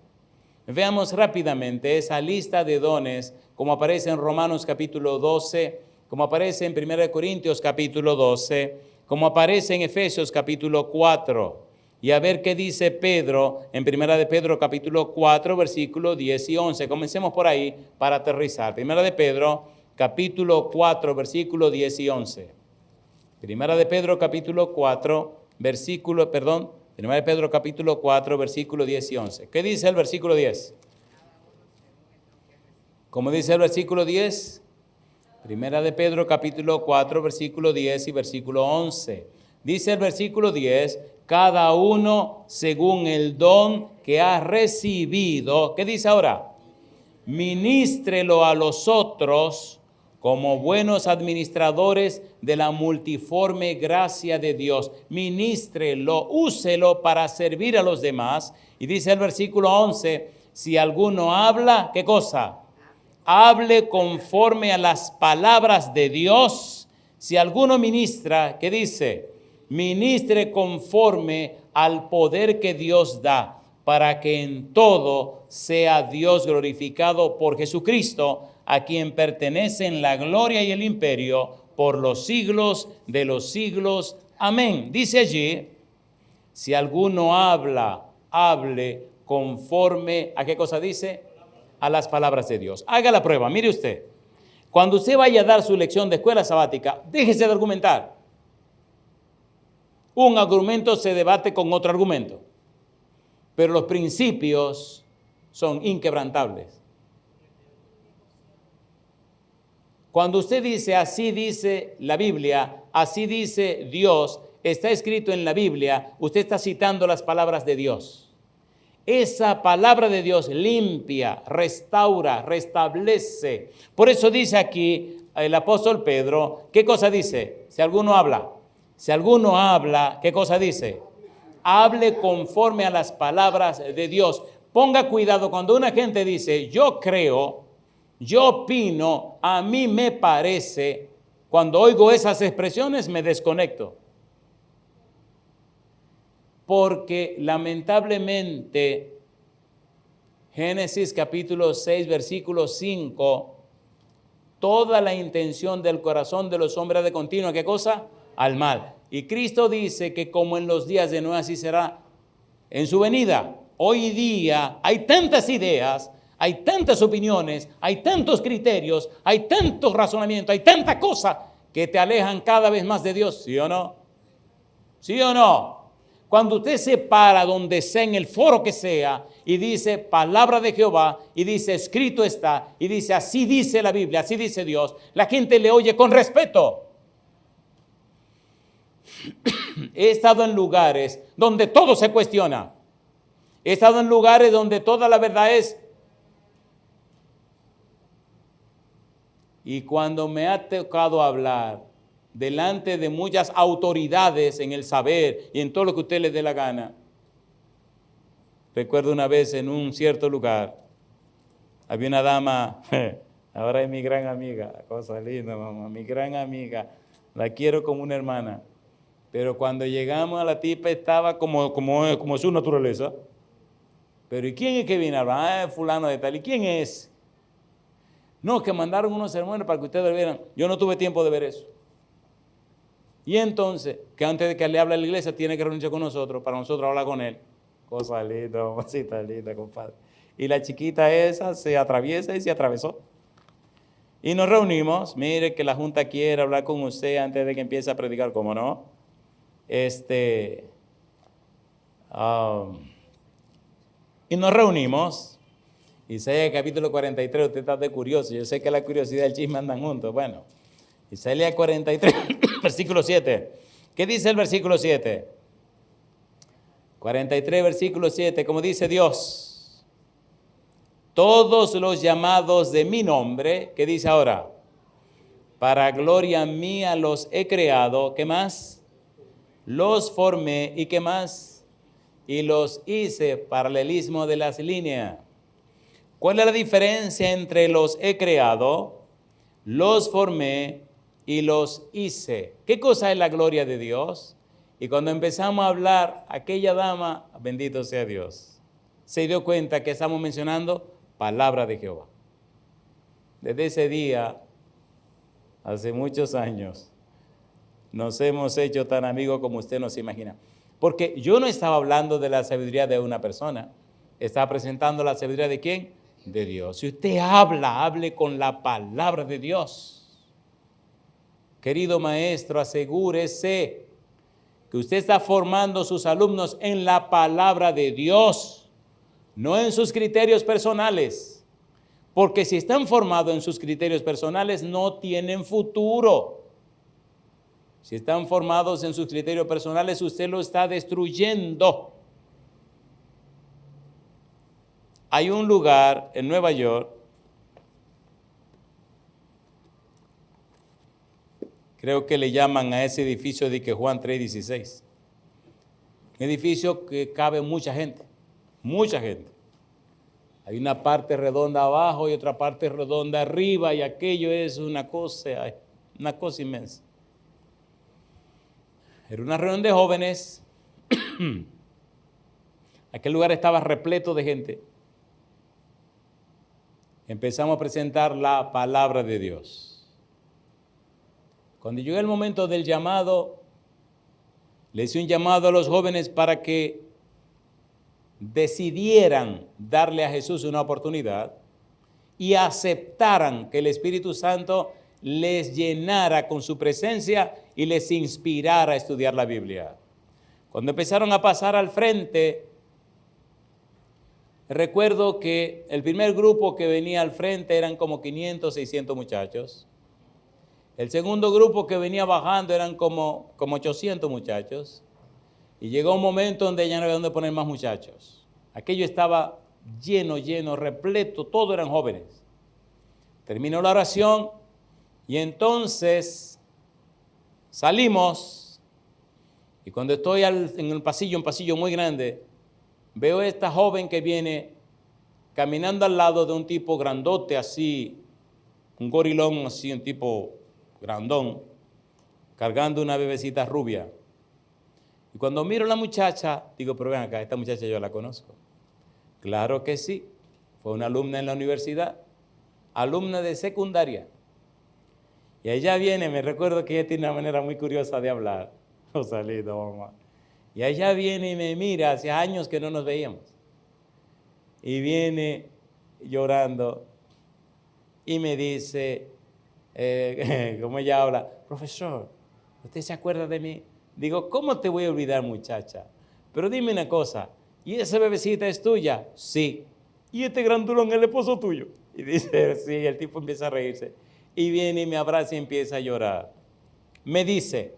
Veamos rápidamente esa lista de dones, como aparece en Romanos capítulo 12, como aparece en 1 Corintios capítulo 12, como aparece en Efesios capítulo 4. Y a ver qué dice Pedro en 1 de Pedro capítulo 4, versículos 10 y 11. Comencemos por ahí para aterrizar. 1 de Pedro capítulo 4, versículos 10 y 11. 1 de Pedro capítulo 4, versículo 10 y 11. ¿Qué dice el versículo 10? ¿Cómo dice el versículo 10? 1 de Pedro capítulo 4, versículo 10 y versículo 11. Dice el versículo 10, cada uno según el don que ha recibido. ¿Qué dice ahora? Ministrelo a los otros como buenos administradores de la multiforme gracia de Dios. Ministrelo, úselo para servir a los demás. Y dice el versículo 11, si alguno habla, ¿qué cosa? Hable conforme a las palabras de Dios. Si alguno ministra, ¿qué dice? Ministre conforme al poder que Dios da, para que en todo sea Dios glorificado por Jesucristo, a quien pertenecen la gloria y el imperio por los siglos de los siglos. Amén. Dice allí, si alguno habla, hable conforme, ¿a qué cosa dice? A las palabras de Dios. Haga la prueba, mire usted. Cuando usted vaya a dar su lección de escuela sabática, déjese de argumentar. Un argumento se debate con otro argumento, pero los principios son inquebrantables. Cuando usted dice, así dice la Biblia, así dice Dios, está escrito en la Biblia, usted está citando las palabras de Dios. Esa palabra de Dios limpia, restaura, restablece. Por eso dice aquí el apóstol Pedro, ¿qué cosa dice? Si alguno habla, ¿qué cosa dice? Hable conforme a las palabras de Dios. Ponga cuidado cuando una gente dice, yo creo, yo opino, a mí me parece. Cuando oigo esas expresiones me desconecto. Porque lamentablemente Génesis capítulo 6 versículo 5, toda la intención del corazón de los hombres de continuo, ¿qué cosa? Al mal. Y Cristo dice que como en los días de Noé así será en su venida. Hoy día hay tantas ideas, hay tantas opiniones, hay tantos criterios, hay tantos razonamientos, hay tanta cosa que te alejan cada vez más de Dios. ¿Sí o no? ¿Sí o no? Cuando usted se para donde sea, en el foro que sea, y dice palabra de Jehová, y dice escrito está, y dice así dice la Biblia, así dice Dios, la gente le oye con respeto. He estado en lugares donde todo se cuestiona. He estado en lugares donde toda la verdad es. Y cuando me ha tocado hablar delante de muchas autoridades en el saber y en todo lo que a usted le dé la gana, recuerdo una vez en un cierto lugar, había una dama, ahora es mi gran amiga, cosa linda, mamá, mi gran amiga, la quiero como una hermana, pero cuando llegamos a la tipa estaba como su naturaleza. Pero ¿y quién es que viene a hablar? Fulano de tal. ¿Y quién es? No, que mandaron unos sermones para que ustedes lo vieran. Yo no tuve tiempo de ver eso. Y entonces, que antes de que le hable a la iglesia, tiene que reunirse con nosotros, para nosotros hablar con él. Cosa linda, mamacita linda, compadre. Y la chiquita esa se atraviesa y se atravesó. Y nos reunimos. Mire que la junta quiere hablar con usted antes de que empiece a predicar, ¿cómo no? Y nos reunimos. Isaías capítulo 43, usted está de curioso. Yo sé que la curiosidad y el chisme andan juntos. Bueno, Isaías 43, versículo 7. ¿Qué dice el versículo 7? 43, versículo 7, como dice Dios. Todos los llamados de mi nombre, ¿qué dice ahora? Para gloria mía los he creado. ¿Qué más? Los formé. ¿Y qué más? Y los hice, paralelismo de las líneas. ¿Cuál es la diferencia entre los he creado, los formé y los hice? ¿Qué cosa es la gloria de Dios? Y cuando empezamos a hablar, aquella dama, bendito sea Dios, se dio cuenta que estamos mencionando palabra de Jehová. Desde ese día, hace muchos años, nos hemos hecho tan amigos como usted nos imagina. Porque yo no estaba hablando de la sabiduría de una persona, estaba presentando la sabiduría de ¿quién? De Dios. Si usted hable con la palabra de Dios. Querido maestro, asegúrese que usted está formando a sus alumnos en la palabra de Dios, no en sus criterios personales. Porque si están formados en sus criterios personales, no tienen futuro. Si están formados en sus criterios personales, usted lo está destruyendo. Hay un lugar en Nueva York, creo que le llaman a ese edificio de que Juan 3:16. Un edificio que cabe mucha gente, mucha gente. Hay una parte redonda abajo y otra parte redonda arriba y aquello es una cosa inmensa. Era una reunión de jóvenes. Aquel lugar estaba repleto de gente. Empezamos a presentar la palabra de Dios. Cuando llegó el momento del llamado, le hice un llamado a los jóvenes para que decidieran darle a Jesús una oportunidad y aceptaran que el Espíritu Santo les llenara con su presencia y les inspirara a estudiar la Biblia. Cuando empezaron a pasar al frente, recuerdo que el primer grupo que venía al frente eran como 500, 600 muchachos. El segundo grupo que venía bajando eran como 800 muchachos. Y llegó un momento donde ya no había dónde poner más muchachos. Aquello estaba lleno, repleto, todos eran jóvenes. Terminó la oración y entonces salimos. Y cuando estoy en el pasillo, un pasillo muy grande, veo a esta joven que viene caminando al lado de un tipo grandote así, un gorilón así, un tipo grandón, cargando una bebecita rubia. Y cuando miro a la muchacha, digo, pero ven acá, esta muchacha yo la conozco. Claro que sí, fue una alumna en la universidad, alumna de secundaria. Y ella viene, me recuerdo que ella tiene una manera muy curiosa de hablar. Salito, mamá. Y ella viene y me mira, hace años que no nos veíamos. Y viene llorando y me dice, como ella habla, profesor, ¿usted se acuerda de mí? Digo, ¿cómo te voy a olvidar, muchacha? Pero dime una cosa, ¿y esa bebecita es tuya? Sí. ¿Y este grandulón es el esposo tuyo? Y dice, sí, el tipo empieza a reírse. Y viene y me abraza y empieza a llorar. Me dice,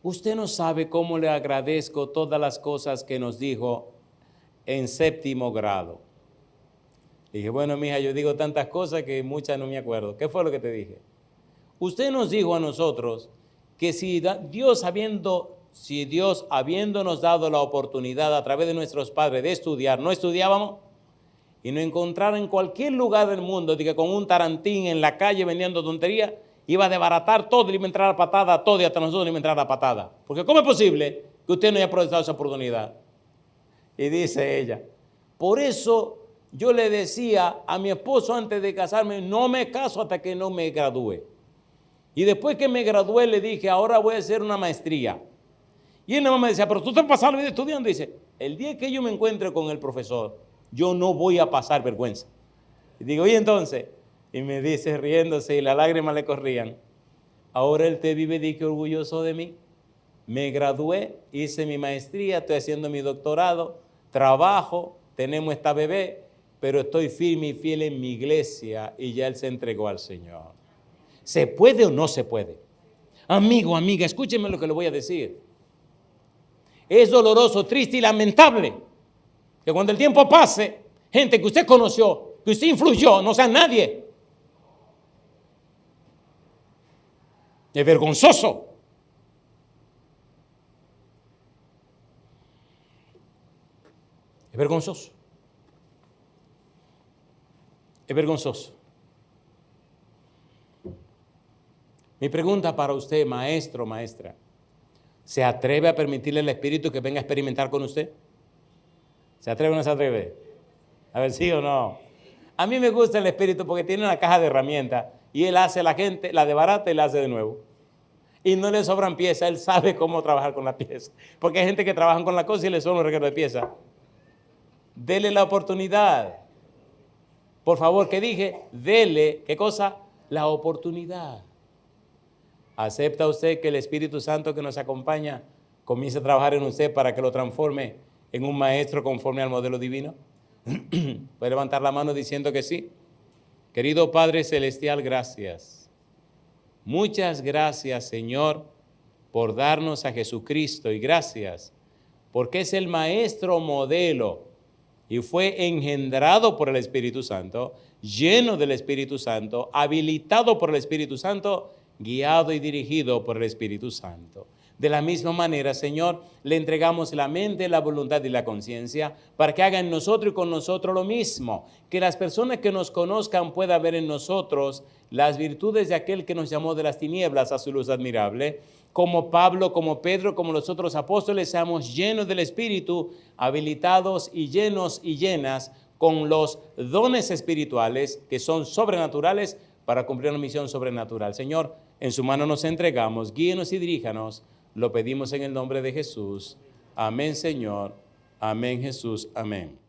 usted no sabe cómo le agradezco todas las cosas que nos dijo en 7º grado. Dije, bueno, mija, yo digo tantas cosas que muchas no me acuerdo. ¿Qué fue lo que te dije? Usted nos dijo a nosotros que si Dios habiéndonos dado la oportunidad a través de nuestros padres de estudiar, no estudiábamos y nos encontrara en cualquier lugar del mundo, que con un tarantín en la calle vendiendo tonterías, iba a desbaratar todo y le iba a entrar a patada a todo y hasta nosotros le iba a entrar a patada. Porque ¿cómo es posible que usted no haya aprovechado esa oportunidad? Y dice ella, por eso yo le decía a mi esposo antes de casarme, no me caso hasta que no me gradúe. Y después que me gradué le dije, ahora voy a hacer una maestría. Y él nada más me decía, pero tú te pasas la vida estudiando. Dice, el día que yo me encuentre con el profesor, yo no voy a pasar vergüenza. Y digo, ¿y entonces? Y me dice riéndose y las lágrimas le corrían. Ahora él te vive de que orgulloso de mí. Me gradué, hice mi maestría, estoy haciendo mi doctorado, trabajo, tenemos esta bebé, pero estoy firme y fiel en mi iglesia y ya él se entregó al Señor. ¿Se puede o no se puede? Amigo, amiga, escúcheme lo que le voy a decir. Es doloroso, triste y lamentable que cuando el tiempo pase, gente que usted conoció, que usted influyó, no sea nadie. Es vergonzoso. Es vergonzoso. Es vergonzoso. Mi pregunta para usted, maestro, maestra, ¿se atreve a permitirle al Espíritu que venga a experimentar con usted? ¿Se atreve o no se atreve? A ver, ¿sí o no? A mí me gusta el Espíritu porque tiene una caja de herramientas y él hace a la gente, la desbarata y la hace de nuevo. Y no le sobran piezas, él sabe cómo trabajar con las piezas. Porque hay gente que trabaja con la cosa y le sobran un reguero de piezas. Dele la oportunidad. Por favor, ¿qué dije? Dele, ¿qué cosa? La oportunidad. ¿Acepta usted que el Espíritu Santo que nos acompaña comience a trabajar en usted para que lo transforme en un maestro conforme al modelo divino? ¿Puede levantar la mano diciendo que sí? Querido Padre Celestial, gracias. Muchas gracias, Señor, por darnos a Jesucristo y gracias porque es el maestro modelo y fue engendrado por el Espíritu Santo, lleno del Espíritu Santo, habilitado por el Espíritu Santo, guiado y dirigido por el Espíritu Santo. De la misma manera, Señor, le entregamos la mente, la voluntad y la conciencia para que haga en nosotros y con nosotros lo mismo. Que las personas que nos conozcan puedan ver en nosotros las virtudes de aquel que nos llamó de las tinieblas a su luz admirable. Como Pablo, como Pedro, como los otros apóstoles, seamos llenos del Espíritu, habilitados y llenos y llenas con los dones espirituales que son sobrenaturales para cumplir una misión sobrenatural. Señor, en su mano nos entregamos, guíenos y diríjanos. Lo pedimos en el nombre de Jesús. Amén, Señor. Amén, Jesús. Amén.